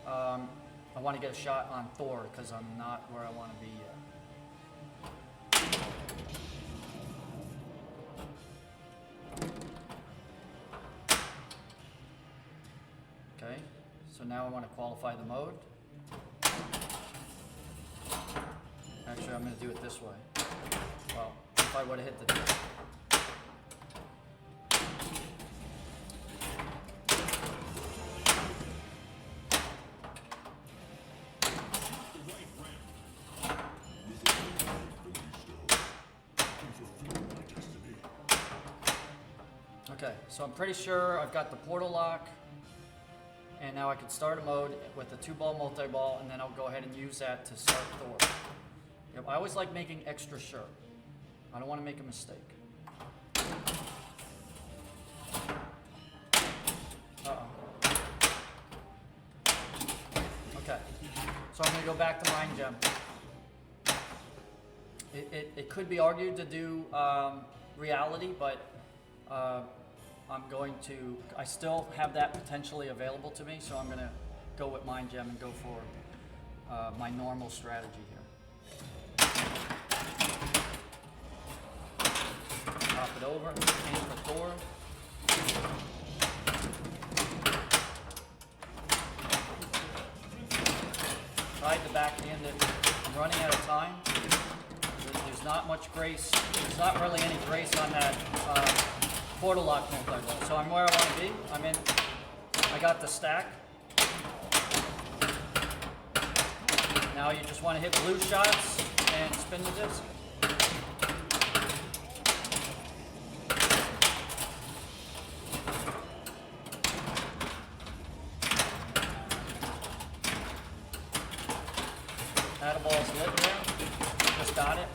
I want to get a shot on Thor because I'm not where I want to be yet. Okay, so now I want to qualify the mode. Actually, I'm going to do it this way. Well, if I would have hit the... Okay, so I'm pretty sure I've got the portal lock. And now I can start a mode with a 2-ball multi-ball, and then I'll go ahead and use that to start Thor. Yep, I always like making extra sure. I don't want to make a mistake. Uh-oh. Okay, so I'm going to go back to Mind Gem. It could be argued to do reality, but I still have that potentially available to me, so I'm going to go with Mind Gem and go for my normal strategy here. Pop it over, aim for Thor. there's not much grace. There's not really any grace on that portal lock multi-ball. So I'm where I want to be. I'm in. I got the stack. Now you just want to hit blue shots and spin the disc. That ball's lit there. Just got it.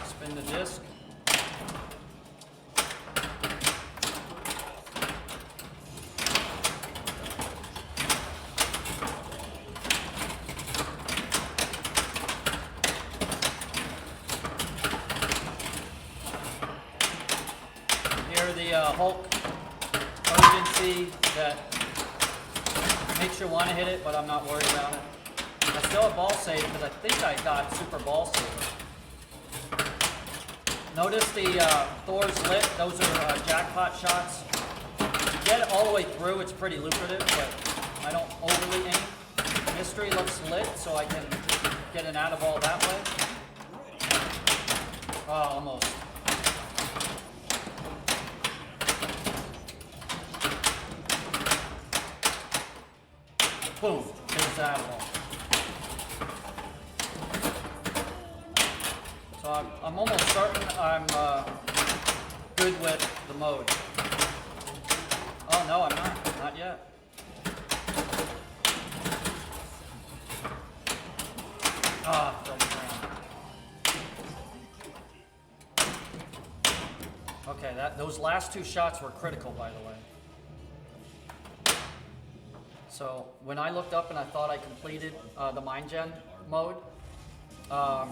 Spin the disc. The Hulk urgency that makes you want to hit it, but I'm not worried about it. I still have ball save because I think I got super ball save. Notice the Thor's lit. Those are jackpot shots. To get it all the way through, it's pretty lucrative, but I don't overly aim. Mystery looks lit, so I can get an out of ball that way. Oh, almost. Boom, there's that ball. So I'm almost certain I'm good with the mode. Oh no, I'm not yet. Okay, those last two shots were critical, by the way. So when I looked up and I thought I completed the Mind Gen mode, I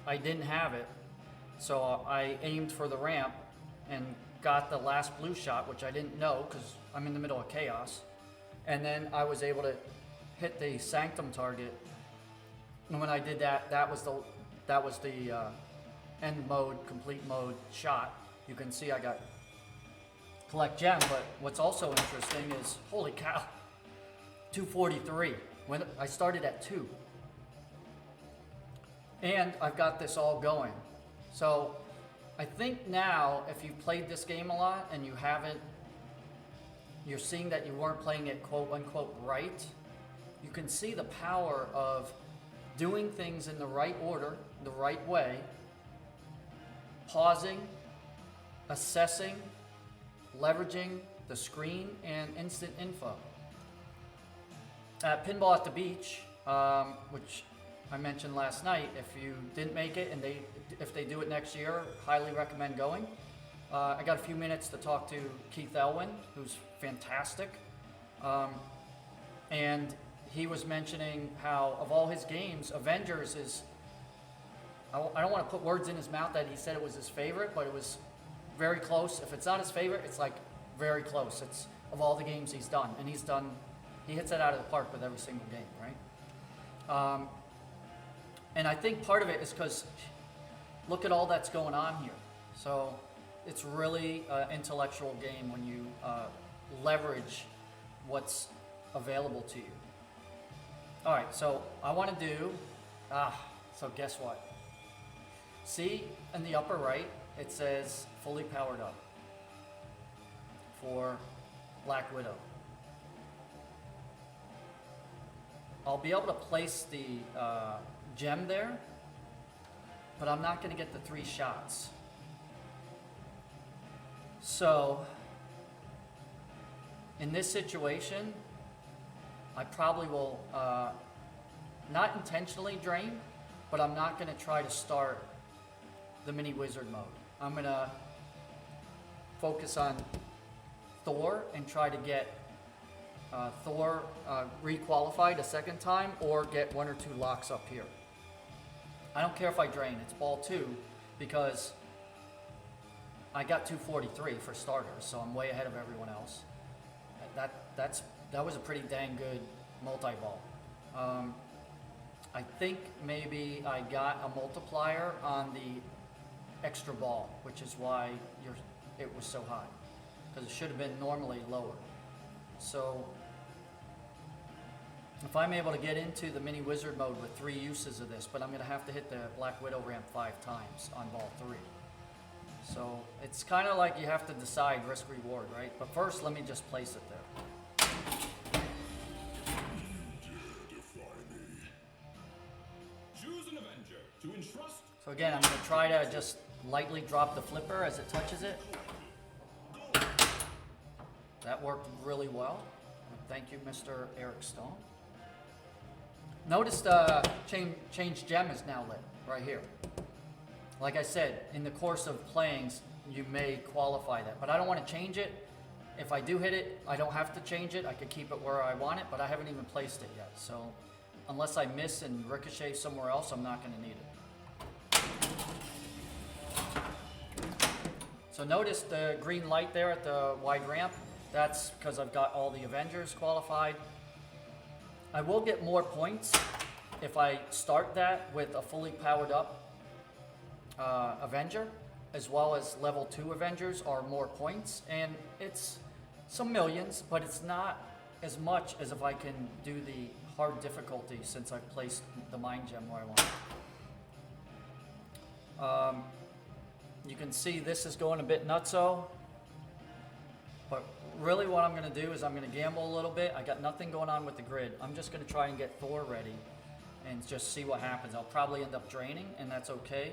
didn't have it. So I aimed for the ramp and got the last blue shot, which I didn't know because I'm in the middle of chaos. And then I was able to hit the Sanctum target. And when I did that, that was the end mode, complete mode shot. You can see I got collect gem, but what's also interesting is, holy cow, 243. When I started at 2. And I've got this all going. So I think now, if you've played this game a lot and you haven't, you're seeing that you weren't playing it quote unquote right, you can see the power of doing things in the right order, the right way, pausing, assessing, leveraging the screen and instant info. At Pinball at the Beach, which I mentioned last night, if you didn't make it and if they do it next year, highly recommend going. I got a few minutes to talk to Keith Elwin, who's fantastic. And he was mentioning how of all his games, Avengers is, I don't want to put words in his mouth that he said it was his favorite, but it was very close. If it's not his favorite, it's like very close. It's of all the games he's done, and he hits it out of the park with every single game, right? And I think part of it is because look at all that's going on here. So it's really an intellectual game when you leverage what's available to you. All right, so I want to do, so guess what? See in the upper right, it says fully powered up for Black Widow. I'll be able to place the gem there, but I'm not going to get the 3 shots. So in this situation, I probably will not intentionally drain, but I'm not going to try to start the mini wizard mode. I'm going to focus on Thor and try to get Thor re-qualified a second time or get 1 or 2 locks up here. I don't care if I drain, it's ball 2 because I got 243 for starters, so I'm way ahead of everyone else. That was a pretty dang good multi-ball. I think maybe I got a multiplier on the extra ball, which is why it was so high. because it should have been normally lower. So if I'm able to get into the mini wizard mode with 3 uses of this, but I'm going to have to hit the Black Widow ramp 5 times on ball 3. So it's kind of like you have to decide risk reward, right? But first, let me just place it there. Choose an Avenger to entrust. So again, I'm going to try to just lightly drop the flipper as it touches it. That worked really well. Thank you, Mr. Eric Stone. Notice the change gem is now lit right here. Like I said, in the course of playing, you may qualify that, but I don't want to change it. If I do hit it, I don't have to change it. I could keep it where I want it, but I haven't even placed it yet. So unless I miss and ricochet somewhere else, I'm not going to need it. So notice the green light there at the wide ramp. That's because I've got all the Avengers qualified. I will get more points if I start that with a fully powered up Avenger, as well as level 2 Avengers are more points, and it's some millions, but it's not as much as if I can do the hard difficulty since I've placed the Mind Gem where I want. You can see this is going a bit nutso, but really what I'm going to do is I'm going to gamble a little bit. I got nothing going on with the grid. I'm just going to try and get Thor ready and just see what happens. I'll probably end up draining, and that's okay.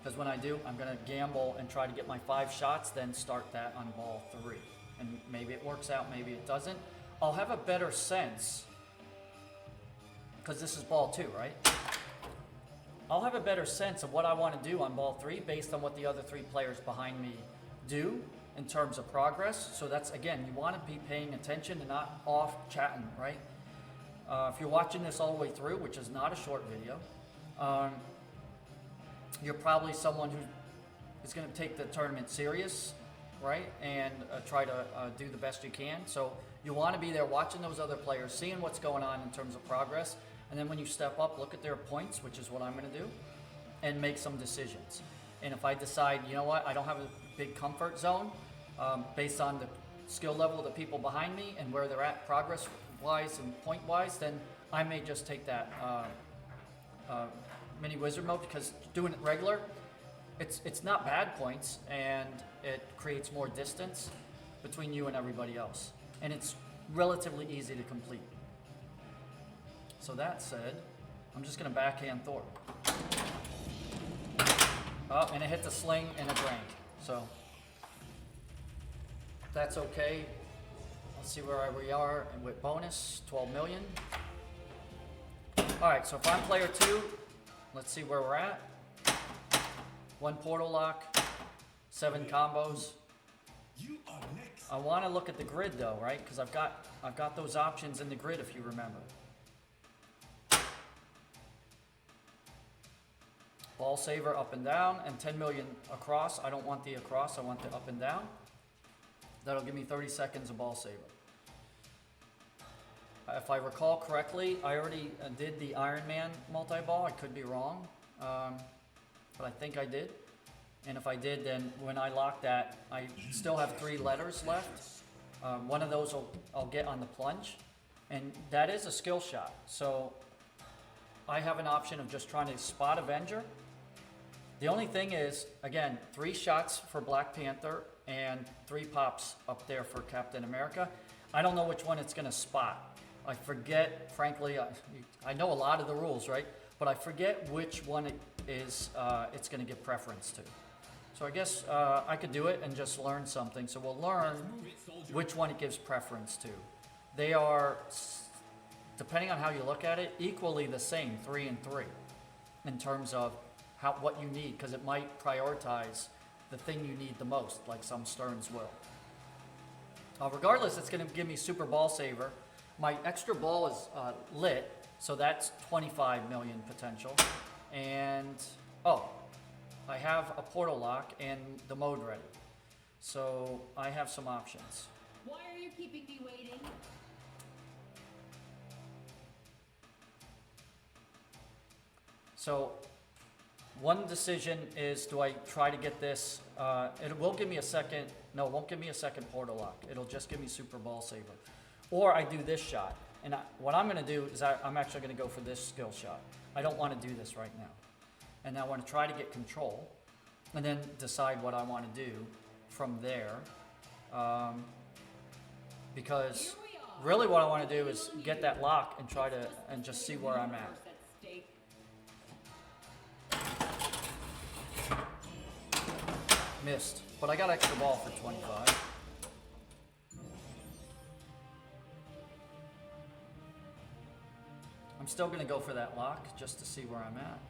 Because when I do, I'm going to gamble and try to get my 5 shots, then start that on ball 3. And maybe it works out, maybe it doesn't. I'll have a better sense, because this is ball 2, right? I'll have a better sense of what I want to do on ball 3 based on what the other 3 players behind me do in terms of progress. So that's, again, you want to be paying attention and not off chatting, right? If you're watching this all the way through, which is not a short video, you're probably someone who is going to take the tournament serious, right? And try to do the best you can. So you want to be there watching those other players, seeing what's going on in terms of progress. And then when you step up, look at their points, which is what I'm going to do, and make some decisions. And if I decide, you know what, I don't have a big comfort zone based on the skill level of the people behind me and where they're at progress-wise and point-wise, then I may just take that mini wizard mode, because doing it regular, it's not bad points, and it creates more distance between you and everybody else. And it's relatively easy to complete. So that said, I'm just going to backhand Thor. Oh, and it hit the sling and it drank. So that's okay. Let's see where we are with bonus, 12 million. All right, so if I'm player 2, let's see where we're at. 1 portal lock, 7 combos. You are next. I want to look at the grid though, right? Because I've got those options in the grid if you remember. Ball saver up and down, and 10 million across. I don't want the across, I want the up and down. That'll give me 30 seconds of ball saver. If I recall correctly, I already did the Iron Man multi-ball. I could be wrong, but I think I did. And if I did, then when I lock that, I still have 3 letters left. One of those I'll get on the plunge, and that is a skill shot. So I have an option of just trying to spot Avenger. The only thing is, again, 3 shots for Black Panther and 3 pops up there for Captain America. I don't know which one it's going to spot. I forget, frankly, I know a lot of the rules, right? But I forget which one it is it's going to give preference to. So I guess I could do it and just learn something. So we'll learn which one it gives preference to. They are, depending on how you look at it, equally the same, 3 and 3, in terms of what you need, because it might prioritize the thing you need the most, like some Sterns will. Regardless, it's going to give me super ball saver. My extra ball is lit, so that's 25 million potential. And, oh, I have a portal lock and the mode ready. So I have some options. Why are you keeping me waiting? So one decision is, do I try to get this? It will give me a second. No, it won't give me a second portal lock. It'll just give me super ball saver. Or I do this shot. And what I'm going to do is I'm actually going to go for this skill shot. I don't want to do this right now. And I want to try to get control and then decide what I want to do from there. Because really what I want to do is get that lock and try to, and just see where I'm at. Missed, but I got extra ball for 25. I'm still gonna go for that lock just to see where I'm at.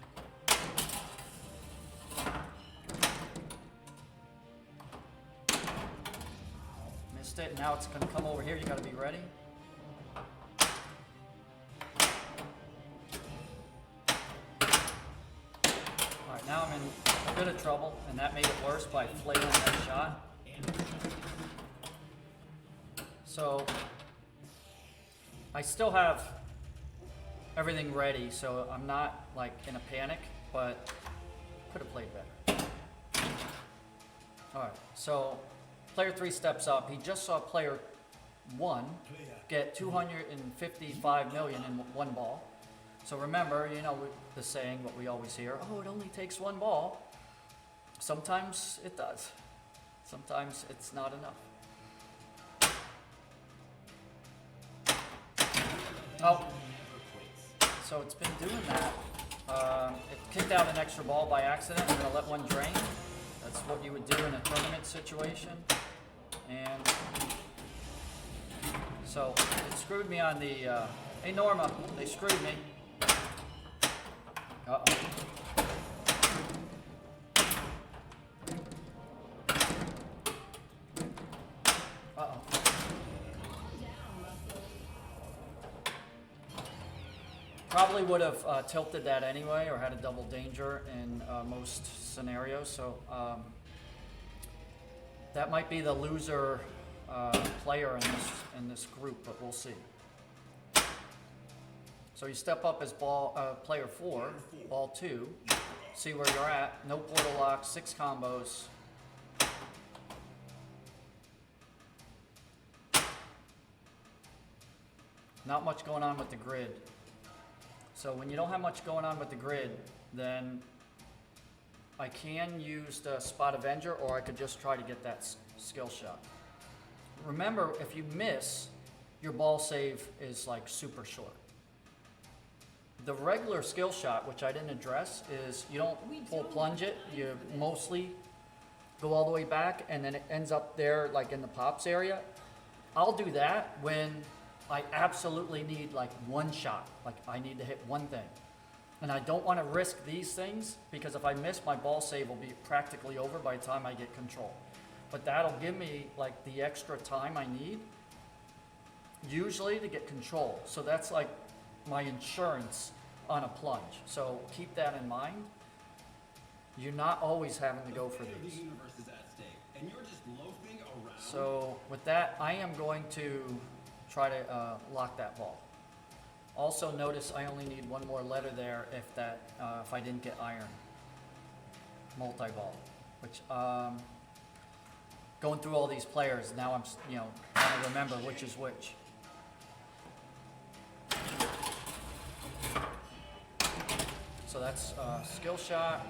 Missed it, now it's gonna come over here, you gotta be ready. Alright, now I'm in a bit of trouble, and that made it worse by flailing that shot. So, I still have everything ready, so I'm not like in a panic, but could have played better. Alright, so player 3 steps up. He just saw player 1 get 255 million in one ball. So remember, you know, the saying, what we always hear, oh, it only takes one ball. Sometimes it does. Sometimes it's not enough. Oh, so it's been doing that. It kicked out an extra ball by accident. I'm gonna let one drain. That's what you would do in a tournament situation. And so it screwed me on the, hey Norma, they screwed me. Uh-oh. Uh-oh. Probably would have tilted that anyway, or had a double danger in most scenarios. So that might be the loser player in this group, but we'll see. So you step up as player 4, ball 2, see where you're at. No portal locks, 6 combos. Not much going on with the grid. So when you don't have much going on with the grid, then I can use the Spot Avenger, or I could just try to get that skill shot. Remember, if you miss, your ball save is like super short. The regular skill shot, which I didn't address, is you don't full plunge it. You mostly go all the way back, and then it ends up there like in the pops area. I'll do that when I absolutely need like one shot. Like I need to hit one thing. And I don't want to risk these things, because if I miss, my ball save will be practically over by the time I get control. But that'll give me like the extra time I need, usually, to get control. So that's like my insurance on a plunge. So keep that in mind. You're not always having to go for these. So with that, I am going to try to lock that ball. Also notice I only need one more letter there if I didn't get iron. Multi-ball, which going through all these players, now I'm trying to remember which is which. So that's skill shot,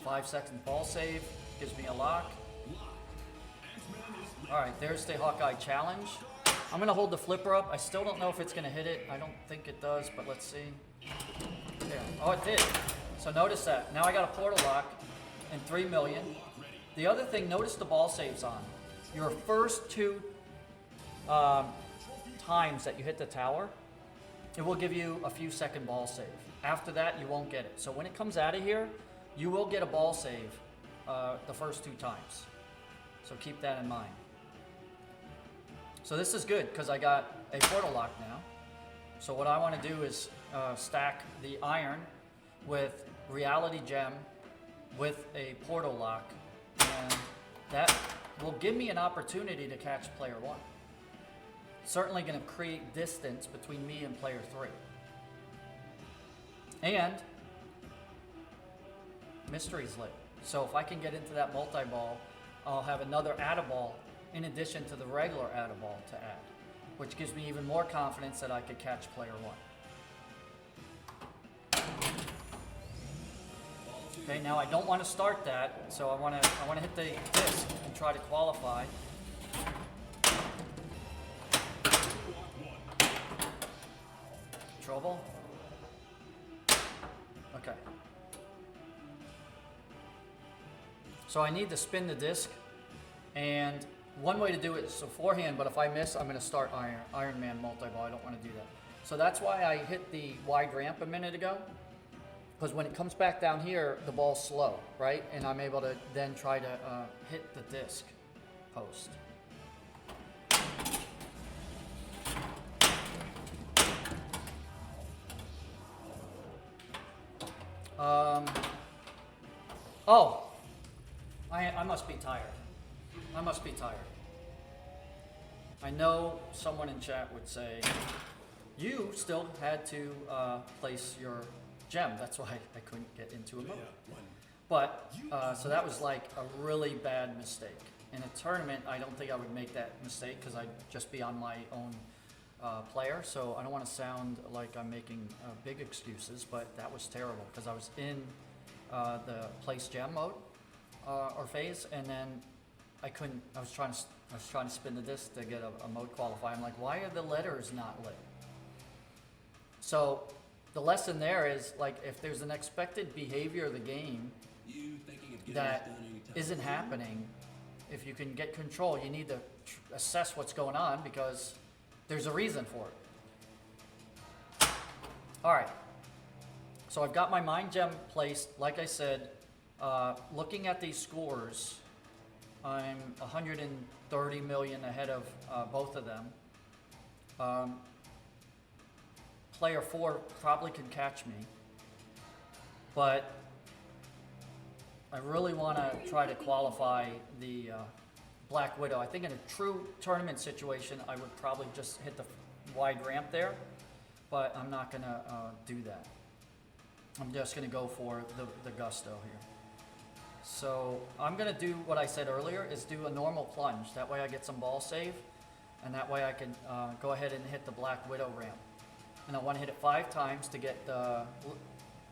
5-second ball save, gives me a lock. All right, there's the Hawkeye challenge. I'm gonna hold the flipper up. I still don't know if it's gonna hit it. I don't think it does, but let's see. Yeah. Oh, it did. So notice that. Now I got a portal lock and 3 million. The other thing, notice the ball saves on. Your first 2 times that you hit the tower, it will give you a few second ball save. After that, you won't get it. So when it comes out of here, you will get a ball save the first 2 times. So keep that in mind. So this is good because I got a portal lock now. So what I want to do is stack the iron with reality gem with a portal lock, and that will give me an opportunity to catch player 1. Certainly going to create distance between me and player 3. And mysteries lit. So if I can get into that multi-ball, I'll have another add-a-ball in addition to the regular add-a-ball to add, which gives me even more confidence that I could catch player one. Okay, now I don't want to start that, so I want to hit the disc and try to qualify. Trouble. Okay. So I need to spin the disc, and one way to do it is forehand, but if I miss, I'm going to start Iron Man multi-ball. I don't want to do that. So that's why I hit the wide ramp a minute ago, because when it comes back down here, the ball's slow, right? And I'm able to then try to hit the disc post. Oh, I must be tired. I must be tired. I know someone in chat would say, you still had to place your gem. That's why I couldn't get into a mode. But, so that was like a really bad mistake. In a tournament, I don't think I would make that mistake because I'd just be on my own player. So I don't want to sound like I'm making big excuses, but that was terrible because I was in the place gem mode or phase, and then I couldn't. I was trying to spin the disc to get a mode qualify. I'm like, why are the letters not lit? So the lesson there is, like, if there's an expected behavior of the game that isn't happening, if you can get control, you need to assess what's going on because there's a reason for it. All right. So I've got my mind gem placed. Like I said, looking at these scores, I'm 130 million ahead of both of them. Player 4 probably can catch me, but I really want to try to qualify the Black Widow. I think in a true tournament situation, I would probably just hit the wide ramp there, but I'm not going to do that. I'm just going to go for the gusto here. So I'm going to do what I said earlier, is do a normal plunge. That way I get some ball save, and that way I can go ahead and hit the Black Widow ramp. And I want to hit it 5 times to get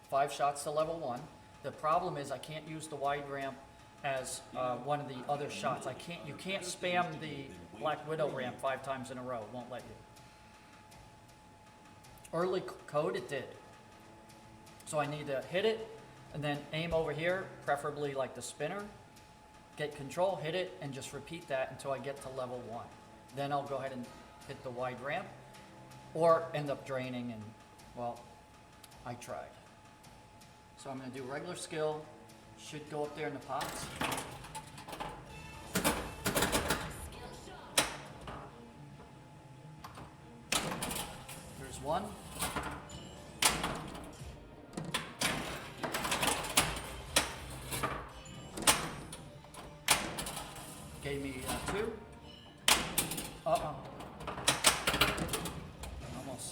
5 shots to level 1. The problem is I can't use the wide ramp as one of the other shots. You can't spam the Black Widow ramp 5 times in a row. It won't let you. Early code, it did. So I need to hit it and then aim over here, preferably like the spinner, get control, hit it, and just repeat that until I get to level 1. Then I'll go ahead and hit the wide ramp, or end up draining, and, well, I tried. So I'm going to do regular skill, should go up there in the pots. There's one. Gave me 2. Uh-oh.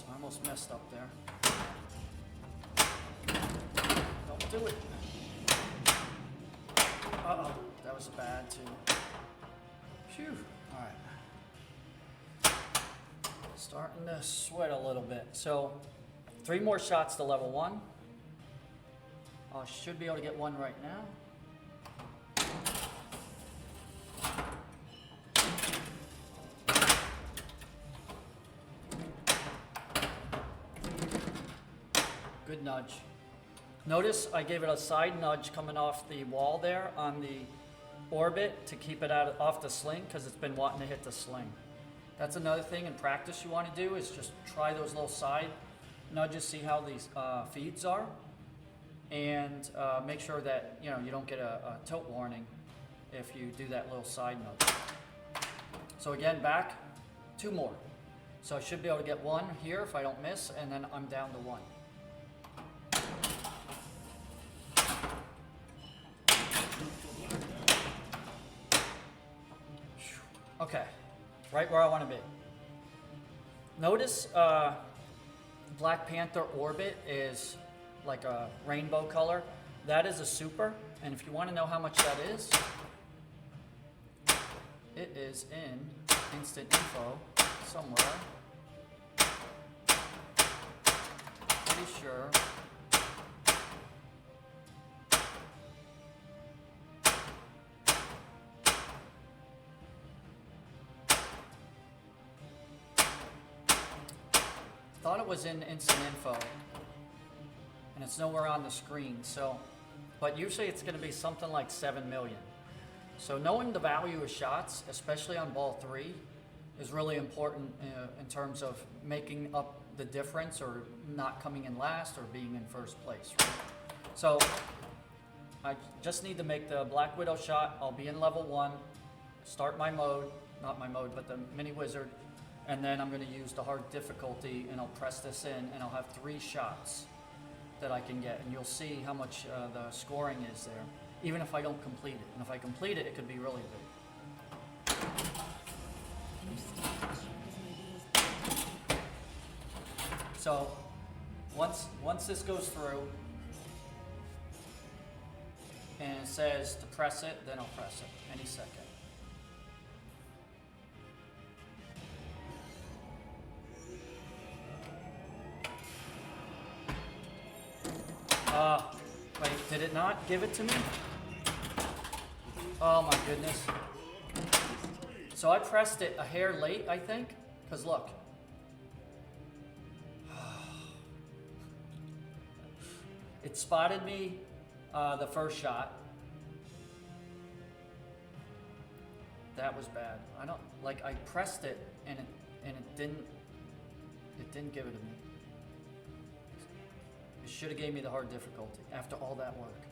I almost messed up there. Don't do it. Uh-oh. That was bad, too. Phew. All right. Starting to sweat a little bit. So, 3 more shots to level 1. I should be able to get 1 right now. Good nudge. Notice I gave it a side nudge coming off the wall there on the orbit to keep it off the sling because it's been wanting to hit the sling. That's another thing in practice you want to do is just try those little side nudges, see how these feeds are, and make sure that you don't get a tilt warning if you do that little side nudge. So again, back 2 more. So I should be able to get 1 here if I don't miss, and then I'm down to 1. Okay, right where I want to be. Notice Black Panther orbit is like a rainbow color. that is a super, and if you want to know how much that is, it is in instant info somewhere. Pretty sure. Thought it was in instant info, and it's nowhere on the screen. So, but usually it's going to be something like 7 million. So knowing the value of shots, especially on ball 3, is really important in terms of making up the difference or not coming in last or being in first place. Right? So I just need to make the Black Widow shot. I'll be in level 1, start my mode, not my mode, but the mini wizard, and then I'm going to use the hard difficulty, and I'll press this in, and I'll have 3 shots that I can get, and you'll see how much the scoring is there, even if I don't complete it. And if I complete it, it could be really big. So once this goes through and it says to press it, then I'll press it any second. Wait, did it not give it to me? Oh my goodness. So I pressed it a hair late, I think, because look. It spotted me the first shot. That was bad. I don't, like, I pressed it and it didn't give it to me. It should have gave me the hard difficulty after all that work.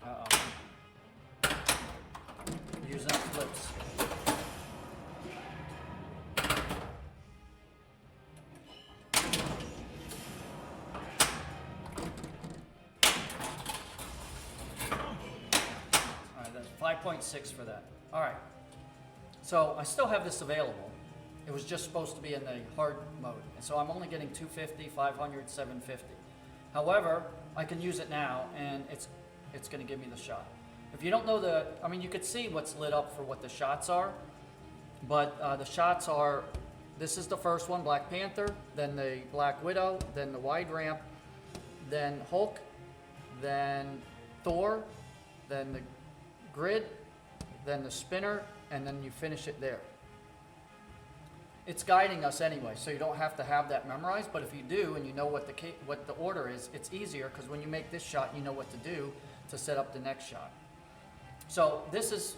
Uh-oh. Using up flips. Alright, that's 5.6 for that. Alright. So I still have this available. It was just supposed to be in the hard mode. And so I'm only getting 250, 500, 750. However, I can use it now and it's going to give me the shot. If you don't know I mean, you could see what's lit up for what the shots are, but the shots are, this is the first one, Black Panther, then the Black Widow, then the wide ramp, then Hulk, then Thor, then the grid, then the spinner, and then you finish it there. It's guiding us anyway, so you don't have to have that memorized, but if you do and you know what the order is, it's easier because when you make this shot, you know what to do to set up the next shot. So this is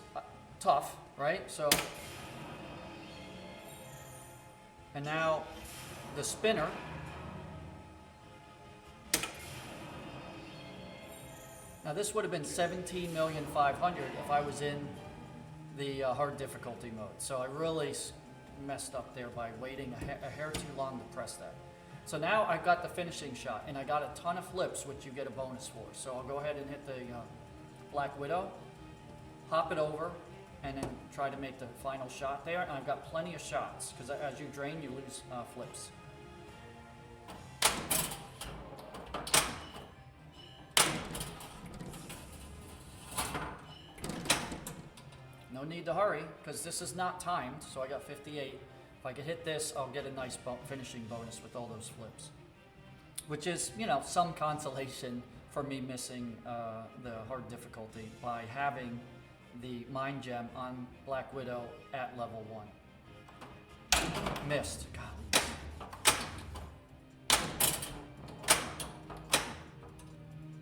tough, right? So, and now the spinner. Now this would have been 17,500,000 if I was in the hard difficulty mode. So I really messed up there by waiting a hair too long to press that. So now I've got the finishing shot, and I got a ton of flips, which you get a bonus for. So I'll go ahead and hit the Black Widow, hop it over, and then try to make the final shot there. And I've got plenty of shots, because as you drain, you lose flips. No need to hurry, because this is not timed, so I got 58. If I could hit this, I'll get a nice finishing bonus with all those flips. Which is, you know, some consolation for me missing the hard difficulty by having the Mind Gem on Black Widow at level 1. Missed. God.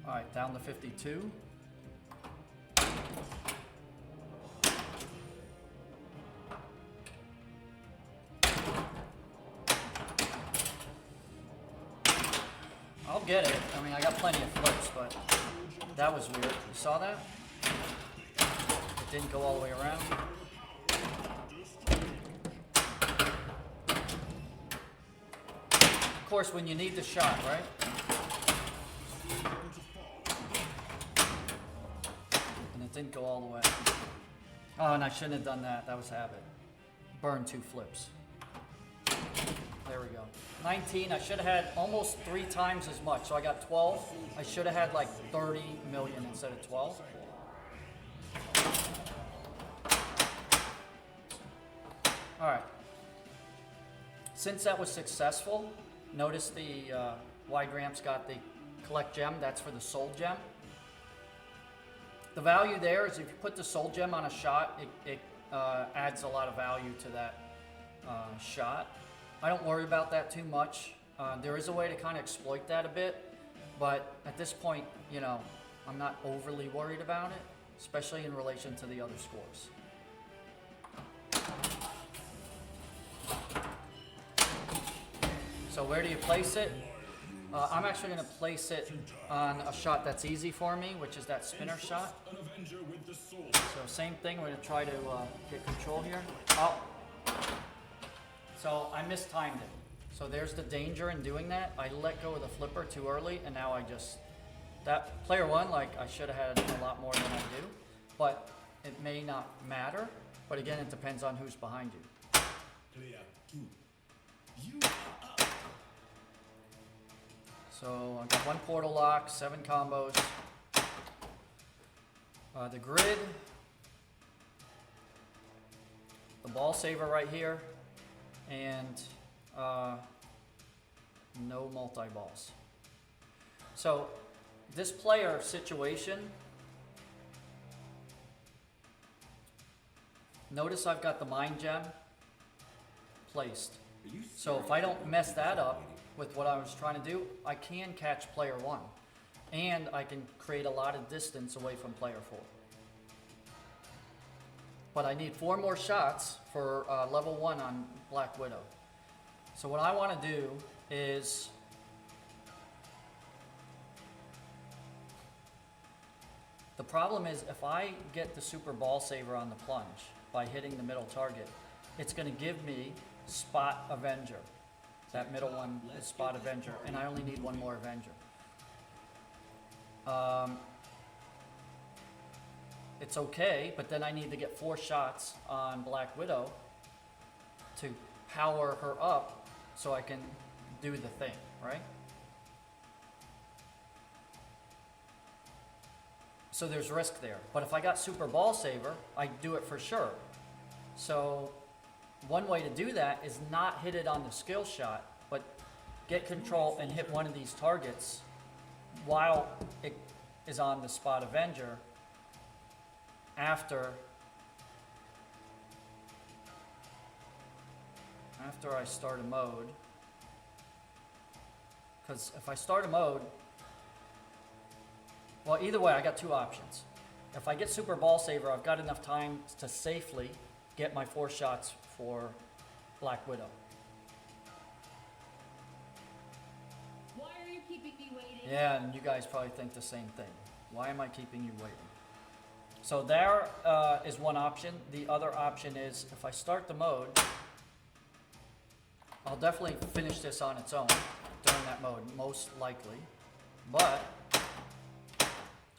Alright, down to 52. I'll get it. I mean, I got plenty of flips, but that was weird. You saw that? It didn't go all the way around. Of course, when you need the shot, right? And it didn't go all the way. Oh, and I shouldn't have done that. That was habit. Burn 2 flips. There we go. 19, I should have had almost 3 times as much. So I got 12. I should have had like 30 million instead of 12. All right. Since that was successful, notice the wide ramp's got the collect gem. That's for the soul gem. The value there is if you put the soul gem on a shot, it adds a lot of value to that shot. I don't worry about that too much. There is a way to kind of exploit that a bit, but at this point, you know, I'm not overly worried about it, especially in relation to the other scores. So where do you place it? I'm actually going to place it on a shot that's easy for me, which is that spinner shot. An Avenger with the soul. So same thing, we're going to try to get control here. Oh. So I mistimed it. So there's the danger in doing that. I let go of the flipper too early, and now I just, that player one, like I should have had a lot more than I do, but it may not matter. But again, it depends on who's behind you. Player 2. You are up. So I got 1 portal lock, 7 combos. The grid, the ball saver right here, and no multi-balls. So this player situation, notice I've got the mind gem placed. So if I don't mess that up with what I was trying to do, I can catch player 1. And I can create a lot of distance away from player 4. But I need 4 more shots for level 1 on Black Widow. So what I want to do is the problem is if I get the super ball saver on the plunge by hitting the middle target, it's going to give me Spot Avenger. That middle one is Spot Avenger, and I only need 1 more Avenger. It's okay, but then I need to get 4 shots on Black Widow to power her up so I can do the thing, right? So there's risk there. But if I got Super Ball Saver, I do it for sure. So one way to do that is not hit it on the skill shot, but get control and hit one of these targets while it is on the Spot Avenger after I start a mode. Because if I start a mode, well, either way, I got 2 options. If I get Super Ball Saver, I've got enough time to safely get my 4 shots for Black Widow. Why are you keeping me waiting? Yeah, and you guys probably think the same thing. Why am I keeping you waiting? So there is one option. The other option is if I start the mode, I'll definitely finish this on its own during that mode, most likely. But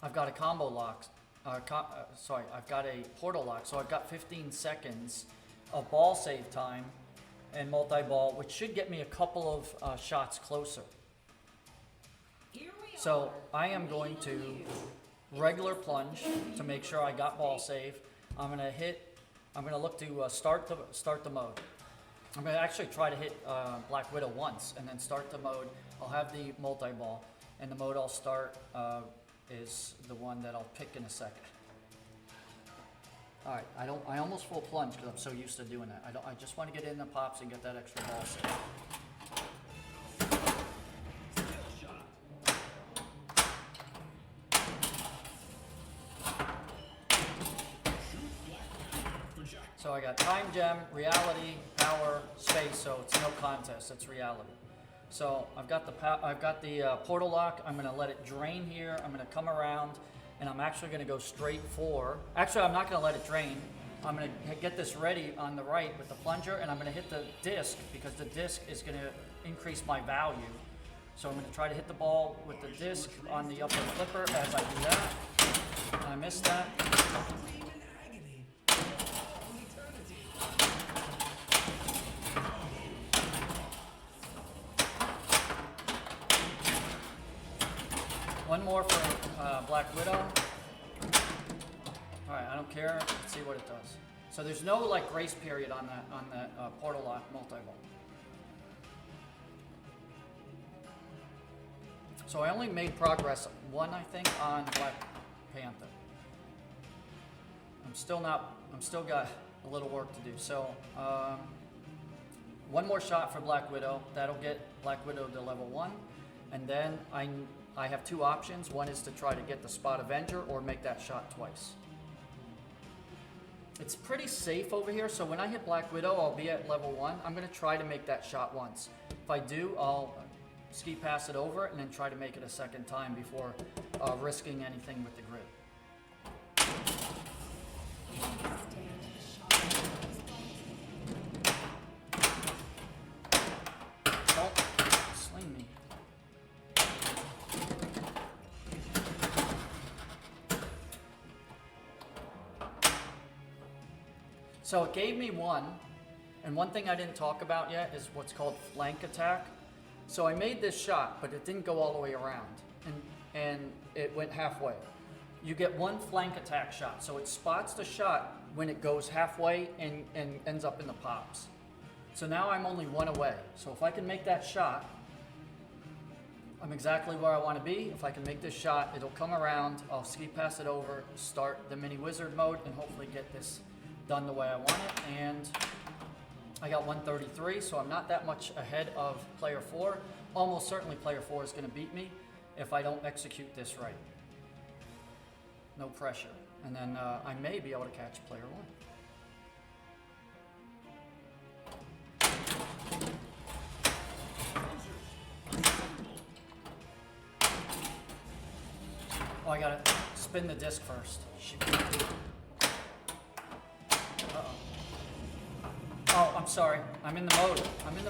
I've got a combo lock. I've got a portal lock. So I've got 15 seconds of ball save time and multi-ball, which should get me a couple of shots closer. Here we So I am going to regular plunge to make sure I got ball save. I'm gonna look to start the mode. I'm gonna actually try to hit Black Widow once and then start the mode. I'll have the multi-ball, and the mode I'll start is the one that I'll pick in a second. All right, I almost full plunge because I'm so used to doing that. I just want to get in the pops and get that extra ball save. So I got time gem, reality, power, space. So it's no contest. It's reality. So I've got the portal lock. I'm gonna let it drain here. I'm gonna come around, and I'm actually gonna go straight for. Actually, I'm not gonna let it drain. I'm gonna get this ready on the right with the plunger, and I'm gonna hit the disc because the disc is gonna increase my value. So I'm gonna try to hit the ball with the disc on the upper flipper as I do that. I missed that. One more for Black Widow. All right, I don't care. Let's see what it does. So there's no like grace period on that portal lock multi-vault. So I only made progress one, I think, on Black Panther. I'm still got a little work to do. So one more shot for Black Widow. That'll get Black Widow to level 1, and then I have two options. One is to try to get the Spot Avenger or make that shot twice. It's pretty safe over here, so when I hit Black Widow, I'll be at level 1. I'm going to try to make that shot once. If I do, I'll ski pass it over and then try to make it a second time before risking anything with the grid. Don't sling me. So it gave me 1, and one thing I didn't talk about yet is what's called flank attack. So I made this shot, but it didn't go all the way around, and it went halfway. You get 1 flank attack shot, so it spots the shot when it goes halfway and ends up in the pops. So now I'm only 1 away. So if I can make that shot, I'm exactly where I want to be. If I can make this shot, it'll come around, I'll ski pass it over, start the mini wizard mode, and hopefully get this done the way I want it. And I got 133, so I'm not that much ahead of player 4. Almost certainly player 4 is going to beat me if I don't execute this right. No pressure. And then I may be able to catch player 1. Oh, I gotta spin the disc first. Shoot. Oh, I'm sorry. I'm in the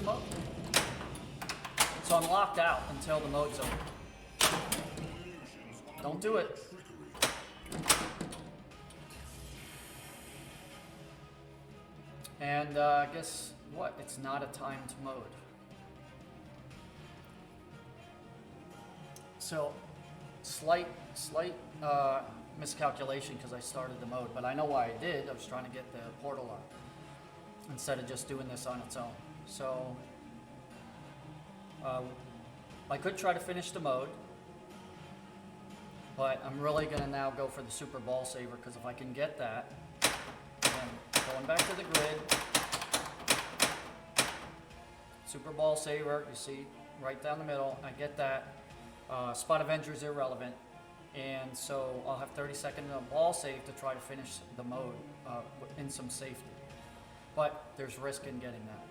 mode. So I'm locked out until the mode's over. Don't do it. And guess what? It's not a timed mode. So slight miscalculation because I started the mode, but I know why I did. I was trying to get the portal up instead of just doing this on its own. So I could try to finish the mode, but I'm really going to now go for the Super Ball Saver, because if I can get that, then going back to the grid, Super Ball Saver, you see right down the middle, I get that. Spot Avenger is irrelevant, and so I'll have 30 seconds of ball save to try to finish the mode in some safety. But there's risk in getting that.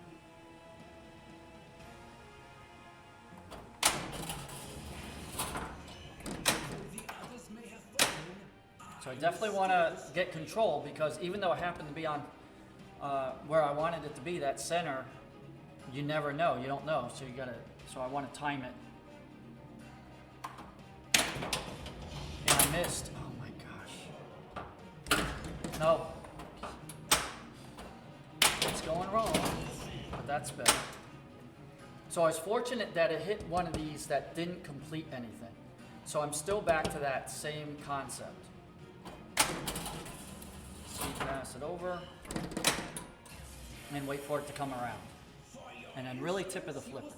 So I definitely want to get control, because even though it happened to be on where I wanted it to be, that center, you never know. You don't know. So you gotta. So I want to time it. And I missed. Oh my gosh. No. It's going wrong. But that's better. So I was fortunate that it hit one of these that didn't complete anything. So I'm still back to that same concept. So you pass it over and wait for it to come around. And then really tip of the flipper.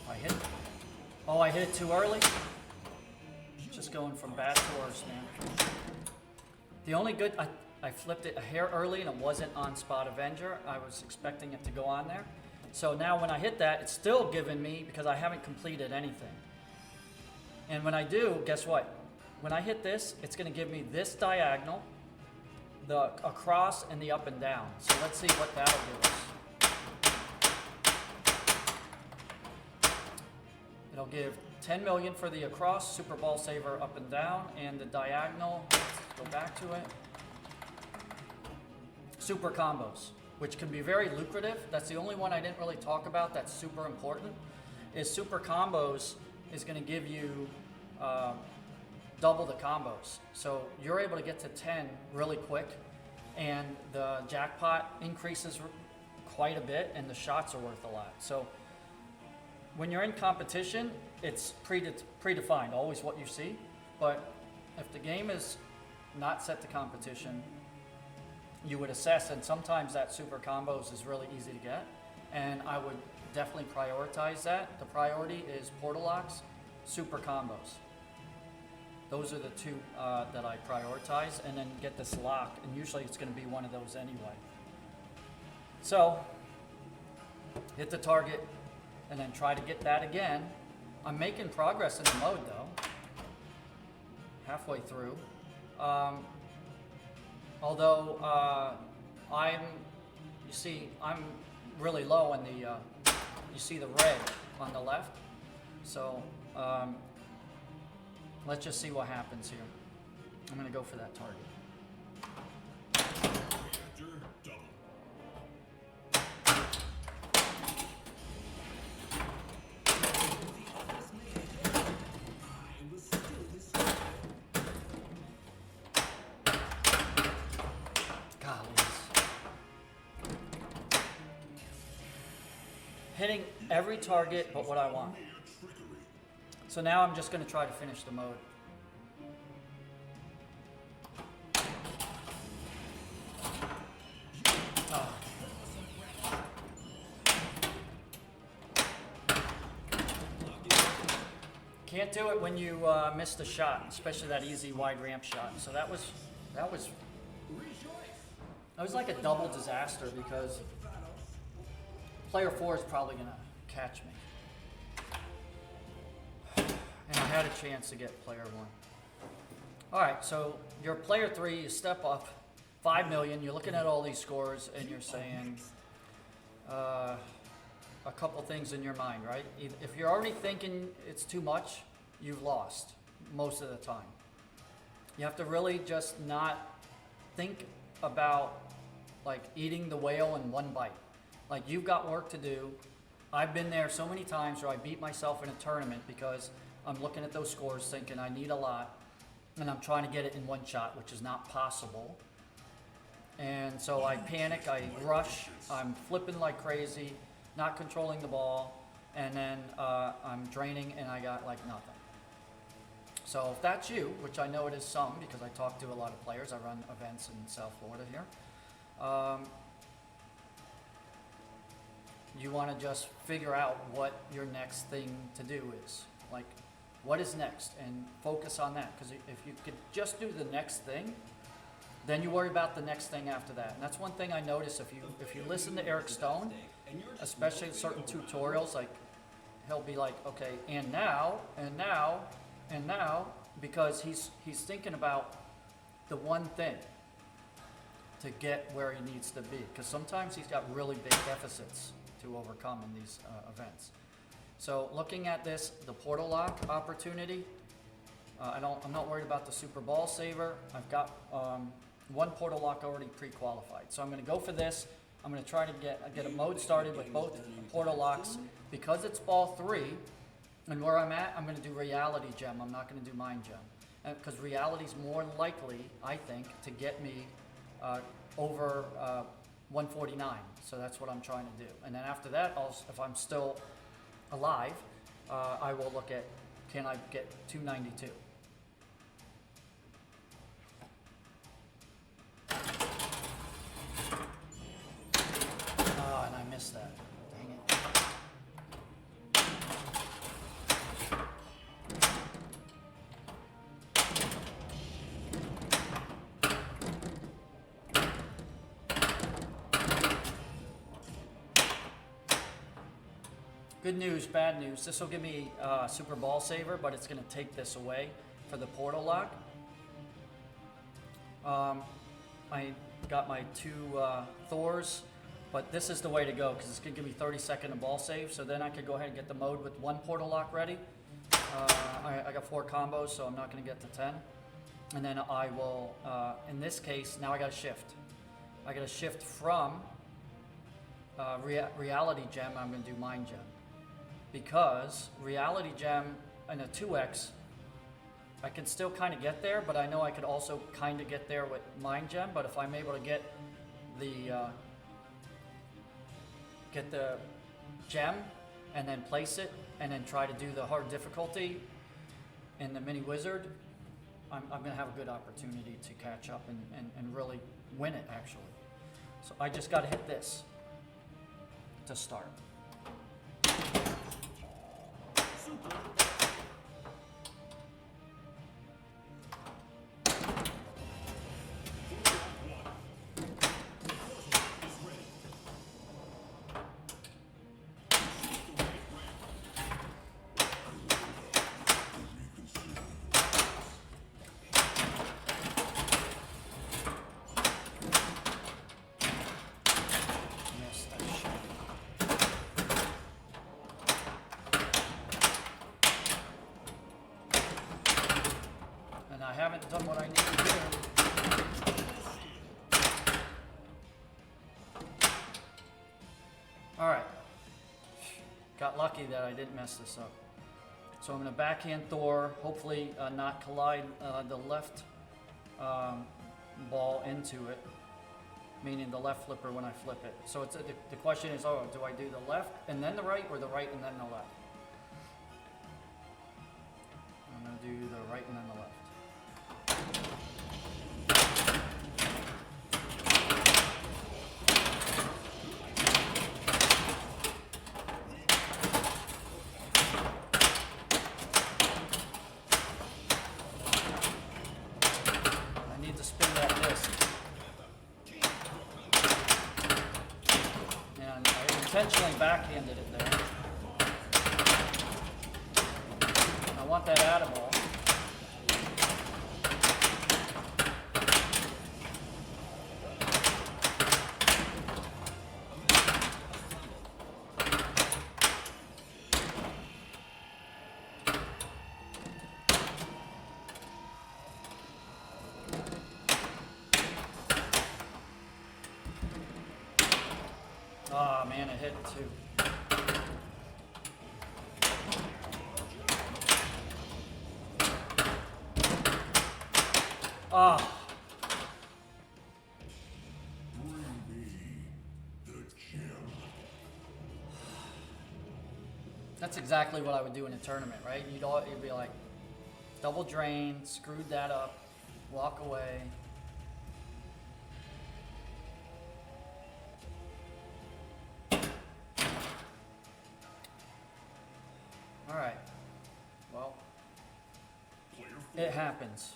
I hit it. Oh, I hit it too early? Just going from bad to worse, man. The only good, I flipped it a hair early and it wasn't on Spot Avenger. I was expecting it to go on there. So now when I hit that, it's still giving me, because I haven't completed anything. And when I do, guess what? When I hit this, it's going to give me this diagonal, the across, and the up and down. So let's see what that'll give us. It'll give 10 million for the across, Super Ball Saver up and down, and the diagonal, let's go back to it. Super combos which can be very lucrative. That's the only one I didn't really talk about that's super important, is super combos is going to give you double the combos. So you're able to get to 10 really quick, and the jackpot increases quite a bit, and the shots are worth a lot. So when you're in competition, it's predefined, always what you see. But if the game is not set to competition, you would assess, and sometimes that super combos is really easy to get, and I would definitely prioritize that. The priority is portal locks, super combos. Those are the two that I prioritize, and then get this lock, and usually it's going to be one of those anyway. So hit the target, and then try to get that again. I'm making progress in the mode though, halfway through. Although I'm really low in the, you see the red on the left. So let's just see what happens here. I'm gonna go for that target. Reactor double. Hitting every target but what I want. So now I'm just going to try to finish the mode. Oh. Can't do it when you miss the shot, especially that easy wide ramp shot. So that was like a double disaster, because player 4 is probably going to catch me. And I had a chance to get player 1. All right, so your player 3, you step up 5 million. You're looking at all these scores, and you're saying a couple things in your mind, right? If you're already thinking it's too much, you've lost most of the time. You have to really just not think about like eating the whale in one bite. Like, you've got work to do. I've been there so many times where I beat myself in a tournament because I'm looking at those scores thinking I need a lot, and I'm trying to get it in one shot, which is not possible. And so I panic, I rush, I'm flipping like crazy, not controlling the ball, and then I'm draining and I got like nothing. So if that's you, which I know it is some because I talk to a lot of players, I run events in South Florida here. You want to just figure out what your next thing to do is. Like, what is next? And focus on that. Because if you could just do the next thing, then you worry about the next thing after that. And that's one thing I notice if you listen to Eric Stone, especially in certain tutorials, like he'll be like, okay, and now, and now, and now, because he's thinking about the one thing to get where he needs to be. Because sometimes he's got really big deficits to overcome in these events. So looking at this, the portal lock opportunity, I'm not worried about the Super Ball Saver. I've got one portal lock already pre-qualified. So I'm going to go for this. I'm going to try to get a mode started with both portal locks. Because it's ball 3, and where I'm at, I'm going to do reality gem. I'm not going to do mind gem. Because reality is more likely, I think, to get me over 149. So that's what I'm trying to do. And then after that, if I'm still alive, I will look at, can I get 292? And I missed that. Dang it. Good news, bad news. This will give me Super Ball Saver, but it's going to take this away for the portal lock. I got my 2 Thors, but this is the way to go because it's going to give me 30-second ball save. So then I could go ahead and get the mode with 1 portal lock ready. I got 4 combos, so I'm not going to get to 10. And then I will, in this case, now I got to shift. I got to shift from reality gem, I'm going to do mind gem. Because reality gem and a 2x, I can still kind of get there, but I know I could also kind of get there with mind gem. But if I'm able to get the gem and then place it and then try to do the hard difficulty in the mini wizard, I'm going to have a good opportunity to catch up and really win it, actually. So I just got to hit this to start. Missed that shot. And I haven't done what I need to do. All right. Got lucky that I didn't mess this up. So I'm going to backhand Thor, hopefully not collide the left ball into it, meaning the left flipper when I flip it. So it's the question is, oh, do I do the left and then the right, or the right and then the left? I'm going to do the right and then the left. I need to spin that disc. And I intentionally backhanded it there. I want that add-a-ball. Oh man, it hit too. Ah. That's exactly what I would do in a tournament, right? You'd be like, double drain, screwed that up, walk away. All right. Well, it happens.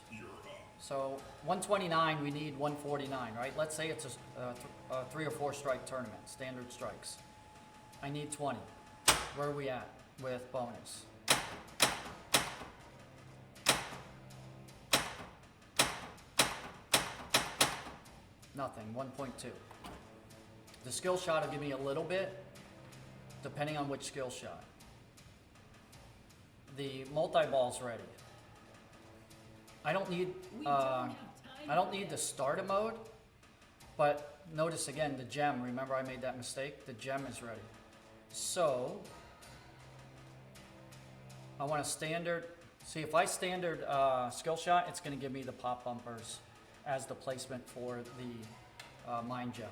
So 129, we need 149, right? Let's say it's a 3 or 4 strike tournament, standard strikes. I need 20. Where are we at with bonus? Nothing, 1.2. The skill shot will give me a little bit, depending on which skill shot. The multi-ball's ready. I don't need the starter mode, but notice again the gem. Remember I made that mistake? The gem is ready. So I want a standard. See, if I standard skill shot, it's going to give me the pop bumpers as the placement for the mind gem.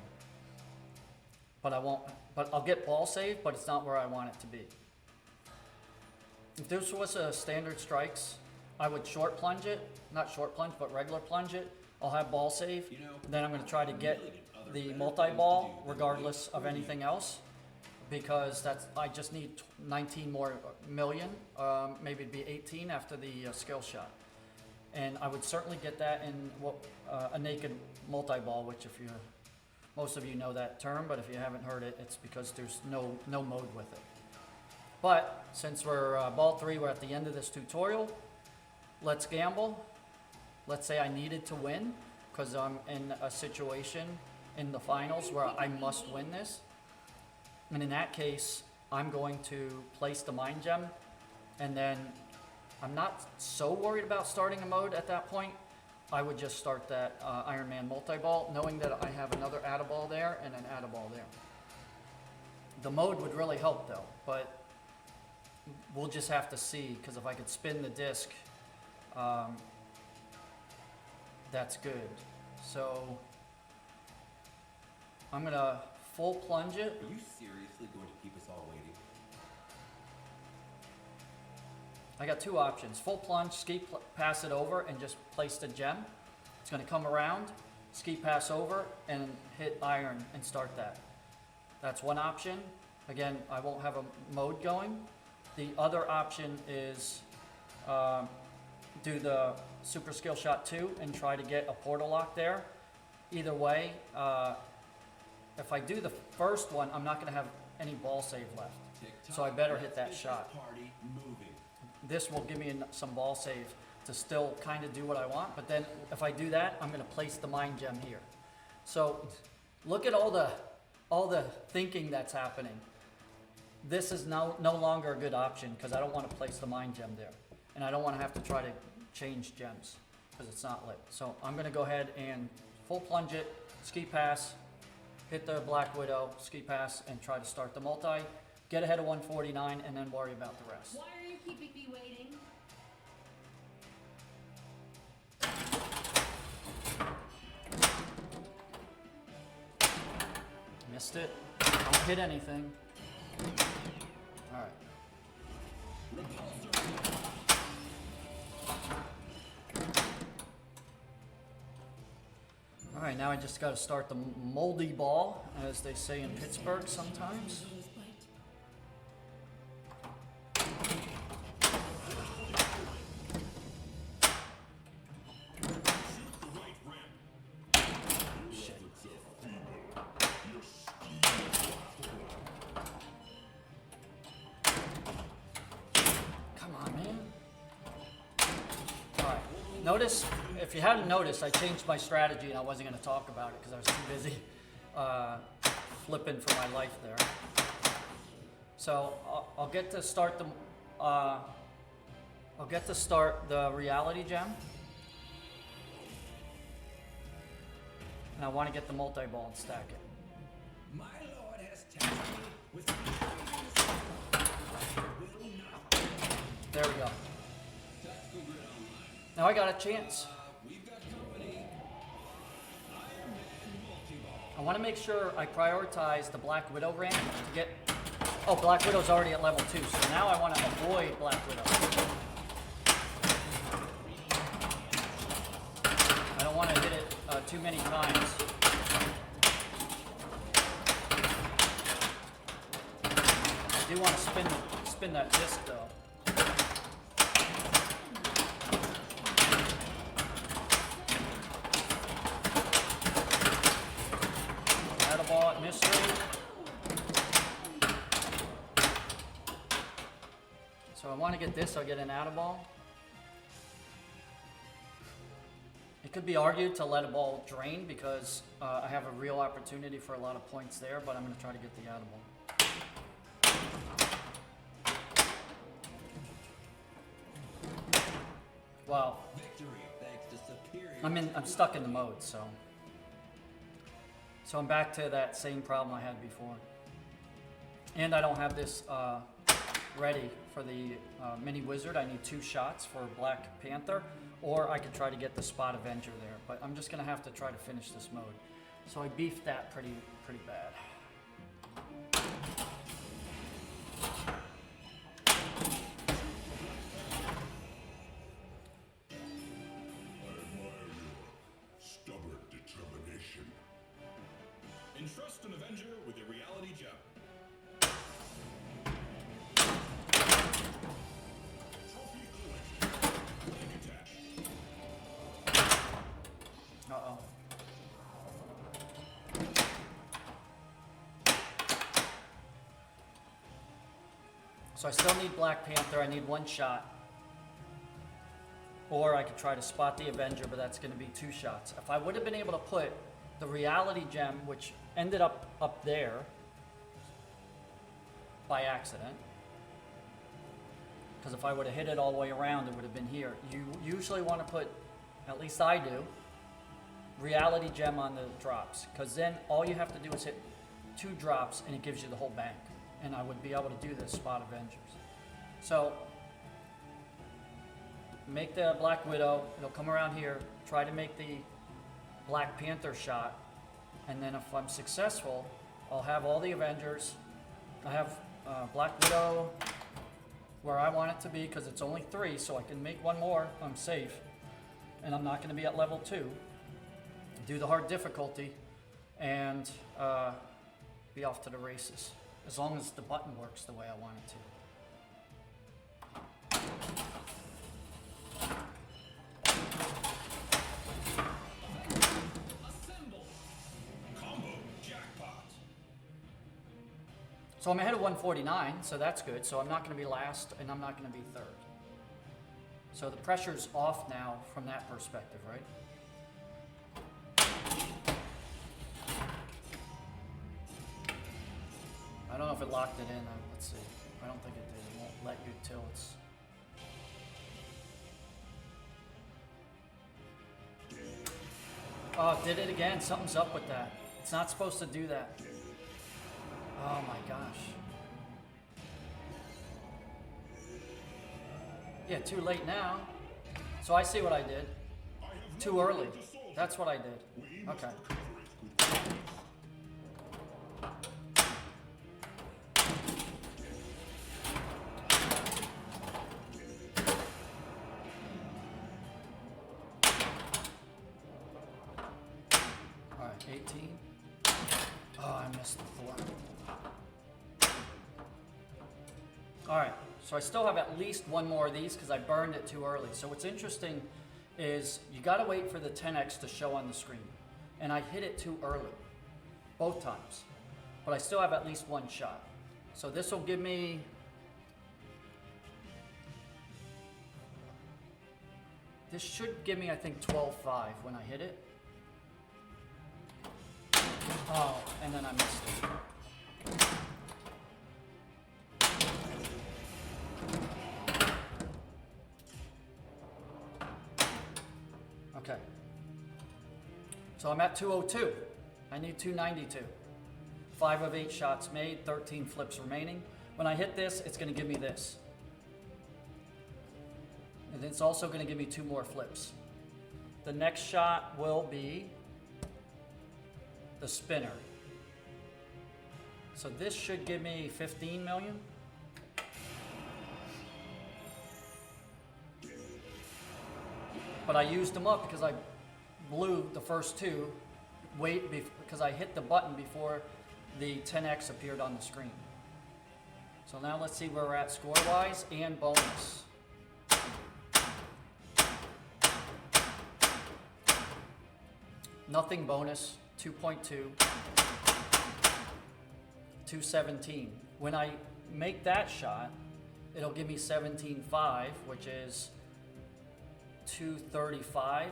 But I won't. But I'll get ball save, but it's not where I want it to be. If this was a standard strikes, I would short plunge it, not short plunge, but regular plunge it. I'll have ball save. Then I'm going to try to get the multi-ball regardless of anything else, because I just need 19 more million, maybe it'd be 18 after the skill shot. And I would certainly get that in a naked multi-ball, which most of you know that term, but if you haven't heard it, it's because there's no mode with it. But since we're ball 3, we're at the end of this tutorial. Let's gamble. Let's say I needed to win because I'm in a situation in the finals where I must win this. And in that case, I'm going to place the mind gem, and then I'm not so worried about starting a mode at that point. I would just start that Iron Man multi-ball, knowing that I have another add-a-ball there and an add-a-ball there. The mode would really help though, but we'll just have to see, because if I could spin the disc, that's good. So I'm gonna full plunge it. Are you seriously going to keep us all waiting? I got two options: full plunge, pass it over, and just place the gem. It's gonna come around, ski pass over, and hit iron and start that. That's one option. Again, I won't have a mode going. The other option is do the super skill shot 2 and try to get a portal lock there. Either way, if I do the first one, I'm not going to have any ball save left. So I better hit that shot. Party moving. This will give me some ball save to still kind of do what I want. But then if I do that, I'm going to place the mind gem here. So look at all the thinking that's happening. This is no longer a good option because I don't want to place the mind gem there. And I don't want to have to try to change gems because it's not lit. So I'm going to go ahead and full plunge it, ski pass, hit the Black Widow, ski pass, and try to start the multi. Get ahead of 149 and then worry about the rest. Why are you keeping me waiting? Missed it. Don't hit anything. All right. All right, now I just got to start the moldy ball, as they say in Pittsburgh sometimes. Shit. Come on, man. All right. Notice, if you hadn't noticed, I changed my strategy and I wasn't going to talk about it because I was too busy flipping for my life there. So I'll get to start the reality gem, and I want to get the multi-ball and stack it. My lord has tasked me with will not. There we go. Now I got a chance. We've got company. Iron Man multi-ball. I want to make sure I prioritize the Black Widow ramp to get. Oh, Black Widow's already at level 2, so now I want to avoid Black Widow. I don't want to hit it too many times. I do want to spin that disc though. Add a ball at mystery. So I want to get this, so I get an out of ball. It could be argued to let a ball drain because I have a real opportunity for a lot of points there, but I'm going to try to get the out of ball. Wow. Victory thanks to superior. I'm stuck in the mode, so I'm back to that same problem I had before. And I don't have this ready for the mini wizard. I need 2 shots for Black Panther, or I could try to get the Spot Avenger there, but I'm just gonna have to try to finish this mode. So I beefed that pretty bad. Stubborn determination. Entrust an Avenger with a reality gem. Trophy collection. Flag attack. Uh-oh. So I still need Black Panther. I need 1 shot. Or I could try to spot the Avenger, but that's going to be 2 shots. If I would have been able to put the reality gem, which ended up there by accident, because if I would have hit it all the way around, it would have been here. You usually want to put, at least I do, reality gem on the drops, because then all you have to do is hit 2 drops and it gives you the whole bank. and I would be able to do this spot Avengers. So, make the Black Widow, it'll come around here, try to make the Black Panther shot, and then if I'm successful, I'll have all the Avengers. I have Black Widow where I want it to be because it's only 3, so I can make one more. I'm safe, and I'm not going to be at level 2. Do the hard difficulty, and be off to the races. As long as the button works the way I want it to. Assemble. Combo jackpot. So I'm ahead of 149, so that's good. So I'm not going to be last, and I'm not going to be third. So the pressure's off now from that perspective, right? I don't know if it locked it in. Let's see. I don't think it did. It won't let you till it's... Oh, it did it again. Something's up with that. It's not supposed to do that. Oh my gosh. Yeah, too late now. So I see what I did. Too early. That's what I did. Okay. All right, 18. Oh, I missed the 4. All right, so I still have at least one more of these because I burned it too early. So what's interesting is you got to wait for the 10x to show on the screen. And I hit it too early, both times. But I still have at least one shot. So this will give me... This should give me, I think, 12.5 when I hit it. Oh, and then I missed it. Okay. So I'm at 202. I need 292. 5 of 8 shots made, 13 flips remaining. When I hit this, it's going to give me this. And it's also going to give me 2 more flips. The next shot will be the spinner. So this should give me 15 million. But I used them up because I blew the first 2 because I hit the button before the 10x appeared on the screen. So now let's see where we're at score-wise and bonus. Nothing bonus, 2.2, 217. When I make that shot, it'll give me 17.5, which is 235,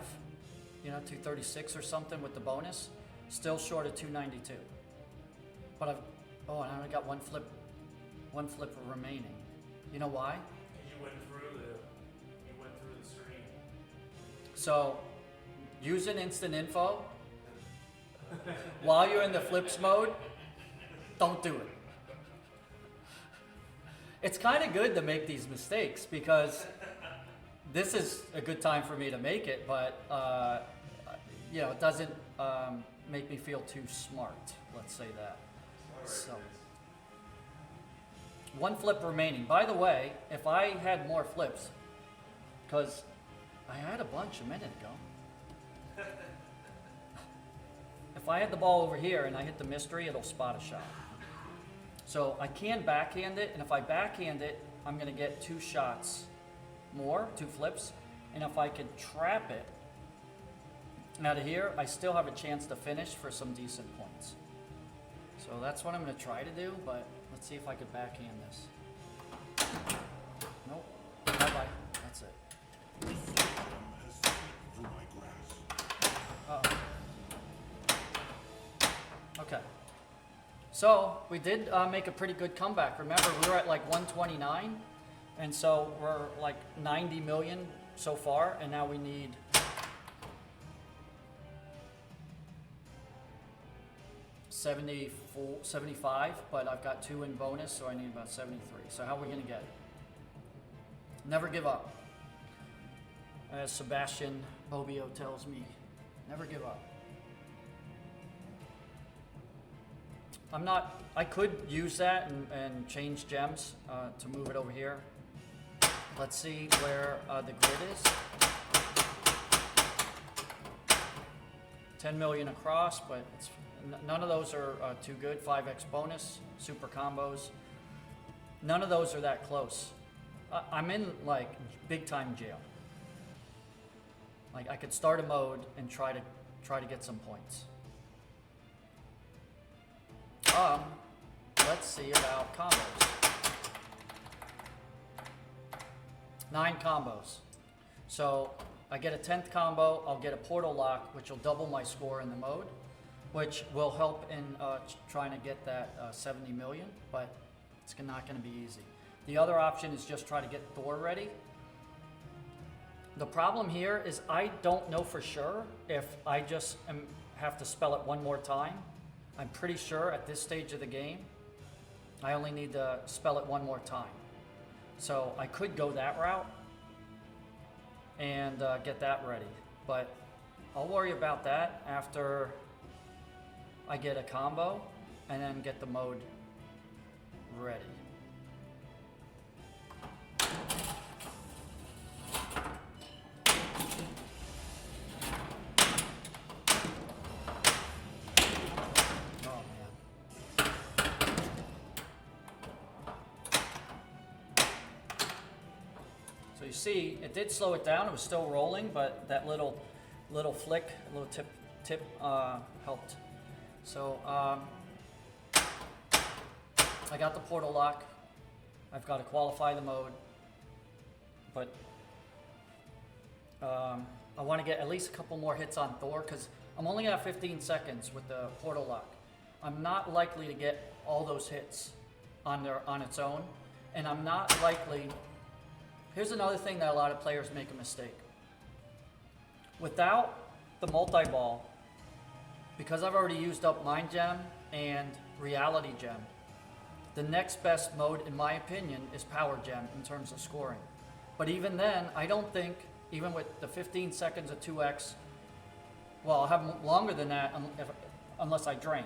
236 or something with the bonus. Still short of 292. But and I only got one flip remaining. You know why? You went through the screen. So, using instant info while you're in the flips mode, don't do it. It's kind of good to make these mistakes because this is a good time for me to make it, but it doesn't make me feel too smart. Let's say that. So, one flip remaining. By the way, if I had more flips, because I had a bunch a minute ago. If I had the ball over here and I hit the mystery, it'll spot a shot. So I can backhand it, and if I backhand it, I'm going to get 2 shots more, 2 flips. And if I could trap it out of here, I still have a chance to finish for some decent points. So that's what I'm going to try to do, but let's see if I could backhand this. Nope. Bye-bye. That's it. Uh-oh. Okay. So we did make a pretty good comeback. Remember, we were at like 129, and so we're like 90 million so far, and now we need 74, 75, but I've got 2 in bonus, so I need about 73. So how are we going to get it? Never give up. As Sebastian Bobbio tells me, never give up. I could use that and change gems to move it over here. Let's see where the grid is. 10 million across, but none of those are too good. 5x bonus, super combos. None of those are that close. I'm in like big time jail. Like I could start a mode and try to get some points. Let's see about combos. 9 combos. So I get a 10th combo, I'll get a portal lock, which will double my score in the mode, which will help in trying to get that 70 million, but it's not going to be easy. The other option is just try to get Thor ready. The problem here is I don't know for sure if I just have to spell it one more time. I'm pretty sure at this stage of the game, I only need to spell it one more time. So I could go that route and get that ready. But I'll worry about that after I get a combo and then get the mode ready. So you see, it did slow it down. It was still rolling, but that little flick, little tip helped. So I got the portal lock. I've got to qualify the mode, but I want to get at least a couple more hits on Thor because I'm only at 15 seconds with the portal lock. I'm not likely to get all those hits on its own, and I'm not likely. Here's another thing that a lot of players make a mistake. Without the multi-ball, because I've already used up Mind Gem and Reality Gem, the next best mode, in my opinion, is Power Gem in terms of scoring. But even then, I don't think, even with the 15 seconds of 2x, well, I'll have longer than that unless I drain.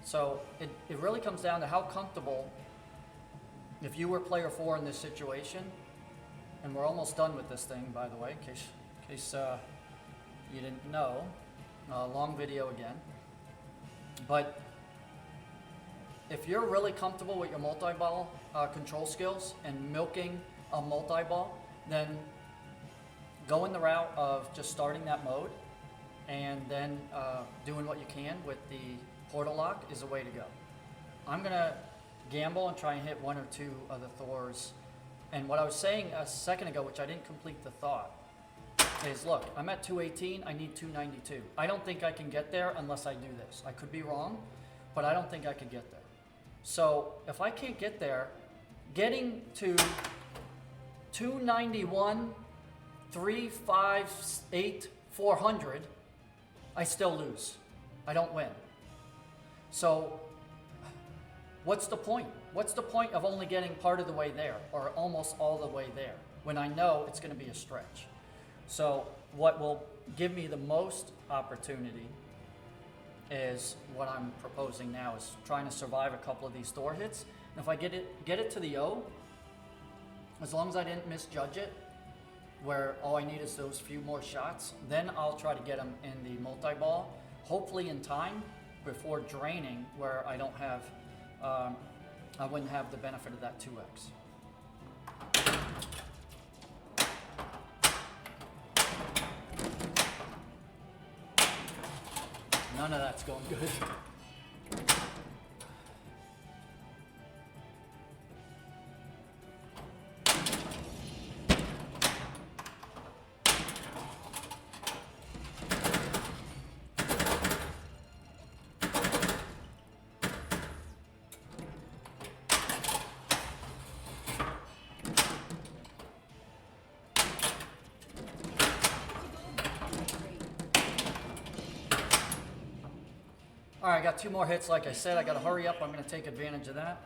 So it really comes down to how comfortable, if you were player 4 in this situation, and we're almost done with this thing, by the way, in case you didn't know. Long video again. But if you're really comfortable with your multi-ball control skills and milking a multi-ball, then go in the route of just starting that mode and then doing what you can with the portal lock is the way to go. I'm going to gamble and try and hit 1 or 2 of the Thors. And what I was saying a second ago, which I didn't complete the thought, is look, I'm at 218, I need 292. I don't think I can get there unless I do this. I could be wrong, but I don't think I could get there. So if I can't get there, getting to 291, 358, 400, I still lose. I don't win. So what's the point? What's the point of only getting part of the way there or almost all the way there when I know it's going to be a stretch? So what will give me the most opportunity is what I'm proposing now, is trying to survive a couple of these Thor hits. And if I get it to the O, as long as I didn't misjudge it, where all I need is those few more shots, then I'll try to get them in the multi-ball, hopefully in time before draining, where I don't have, I wouldn't have the benefit of that 2x. None of that's going good. All All right, I got 2 more hits. Like I said, I got to hurry up. I'm going to take advantage of that.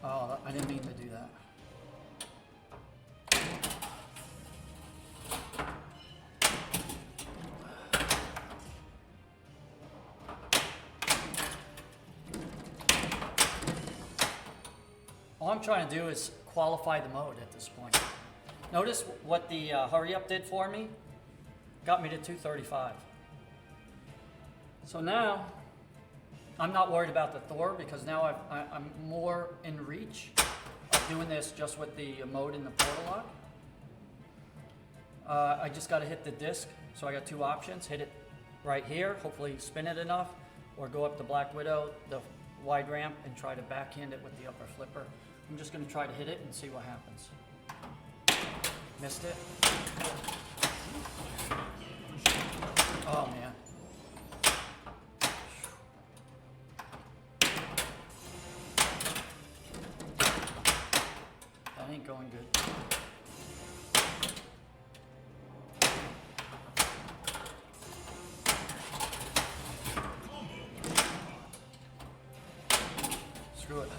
Oh, I didn't mean to do that. All I'm trying to do is qualify the mode at this point. Notice what the hurry up did for me. Got me to 235. So now, I'm not worried about the Thor because now I'm more in reach of doing this just with the mode in the portal lock. I just got to hit the disc, so I got 2 options. Hit it right here, hopefully spin it enough, or go up to Black Widow, the wide ramp, and try to backhand it with the upper flipper. I'm just going to try to hit it and see what happens. Missed it. Oh, man. That ain't going good. Screw it.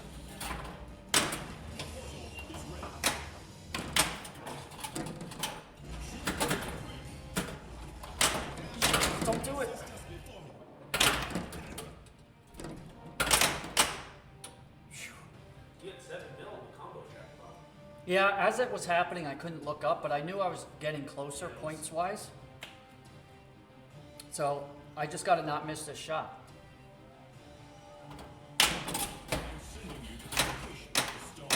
Don't do it. You had 7 mil on the combo jackpot. Yeah, as it was happening, I couldn't look up, but I knew I was getting closer points-wise. So I just got to not miss this shot.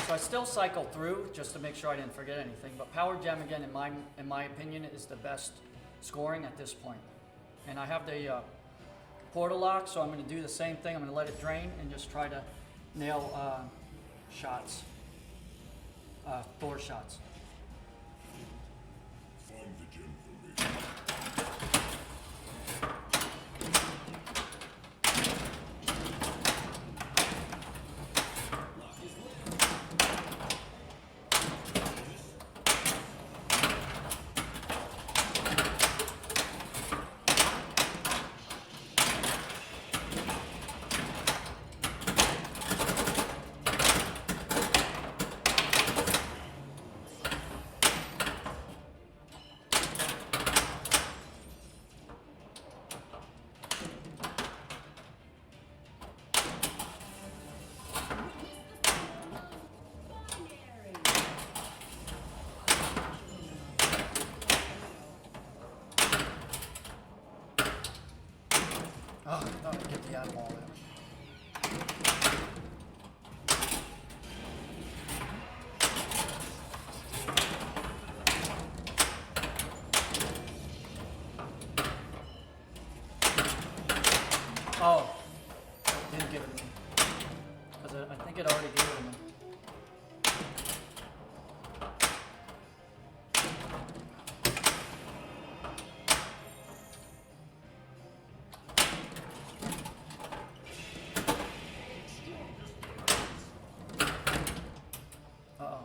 So I still cycled through just to make sure I didn't forget anything. But Power Gem, again, in my opinion, is the best scoring at this point. And I have the portal lock, so I'm going to do the same thing. I'm going to let it drain and just try to nail shots, Thor shots. Find the gem for me. Oh, I thought I'd get the eyeball there. Oh, it didn't give it to me. Because I think it already gave it to me. Uh-oh.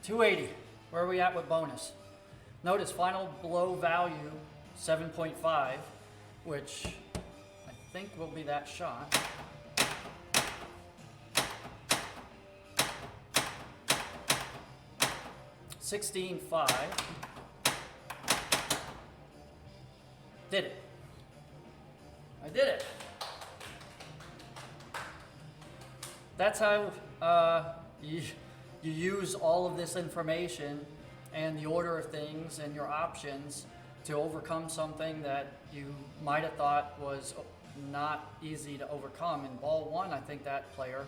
$280. Where are we at with bonus? Notice final blow value 7.5, which I think will be that shot. $16.5. Did it. I did it. That's how you use all of this information and the order of things and your options to overcome something that you might have thought was not easy to overcome. In ball 1, I think that player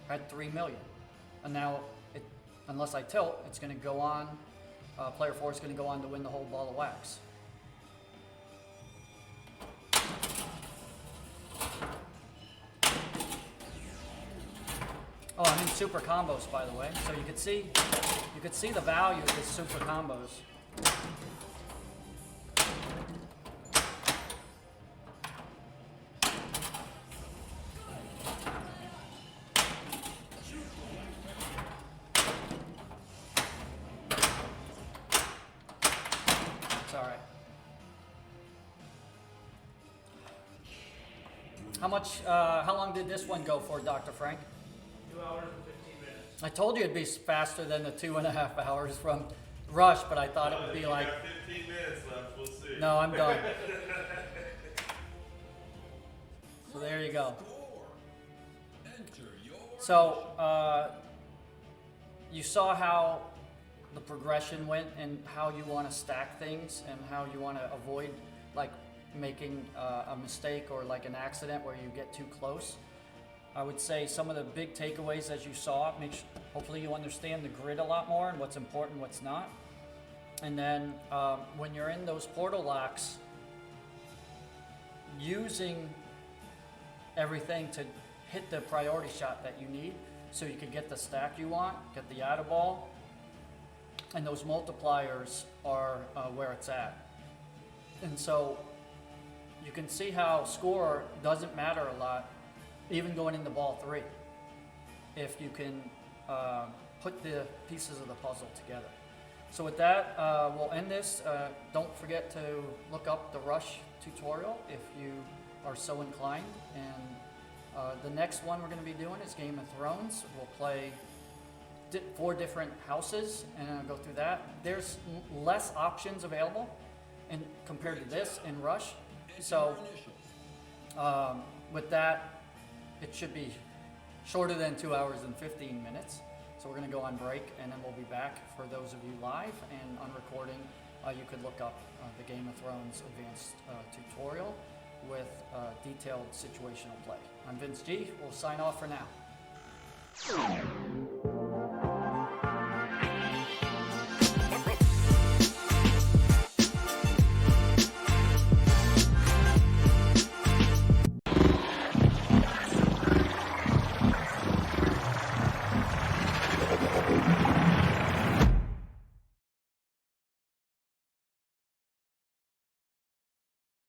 had 3 million. And now, unless I tilt, it's going to go on, player 4 is going to go on to win the whole ball of wax. Oh, I'm in super combos, by the way. So you could see the value of this super combos. How long did this one go for, Dr. Frank? 2 hours and 15 minutes. I told you it'd be faster than the 2.5 hours from Rush, but I thought it would be like. 15 minutes left. We'll see. No, I'm done. So there you go. Score. Enter your So you saw how the progression went and how you want to stack things and how you want to avoid like making a mistake or like an accident where you get too close. I would say some of the big takeaways as you saw, hopefully you understand the grid a lot more and what's important, what's not. And then when you're in those portal locks, using everything to hit the priority shot that you need so you can get the stack you want, get the auto ball, and those multipliers are where it's at. And so you can see how score doesn't matter a lot, even going into ball 3, if you can put the pieces of the puzzle together. So with that, we'll end this. Don't forget to look up the Rush tutorial if you are so inclined. And the next one we're going to be doing is Game of Thrones. We'll play 4 different houses and I'll go through that. There's less options available compared to this in Rush. So with that, it should be shorter than 2 hours and 15 minutes. So we're going to go on break and then we'll be back. For those of you live and on recording, you could look up the Game of Thrones advanced tutorial with detailed situational play. I'm Vince G. We'll sign off for now.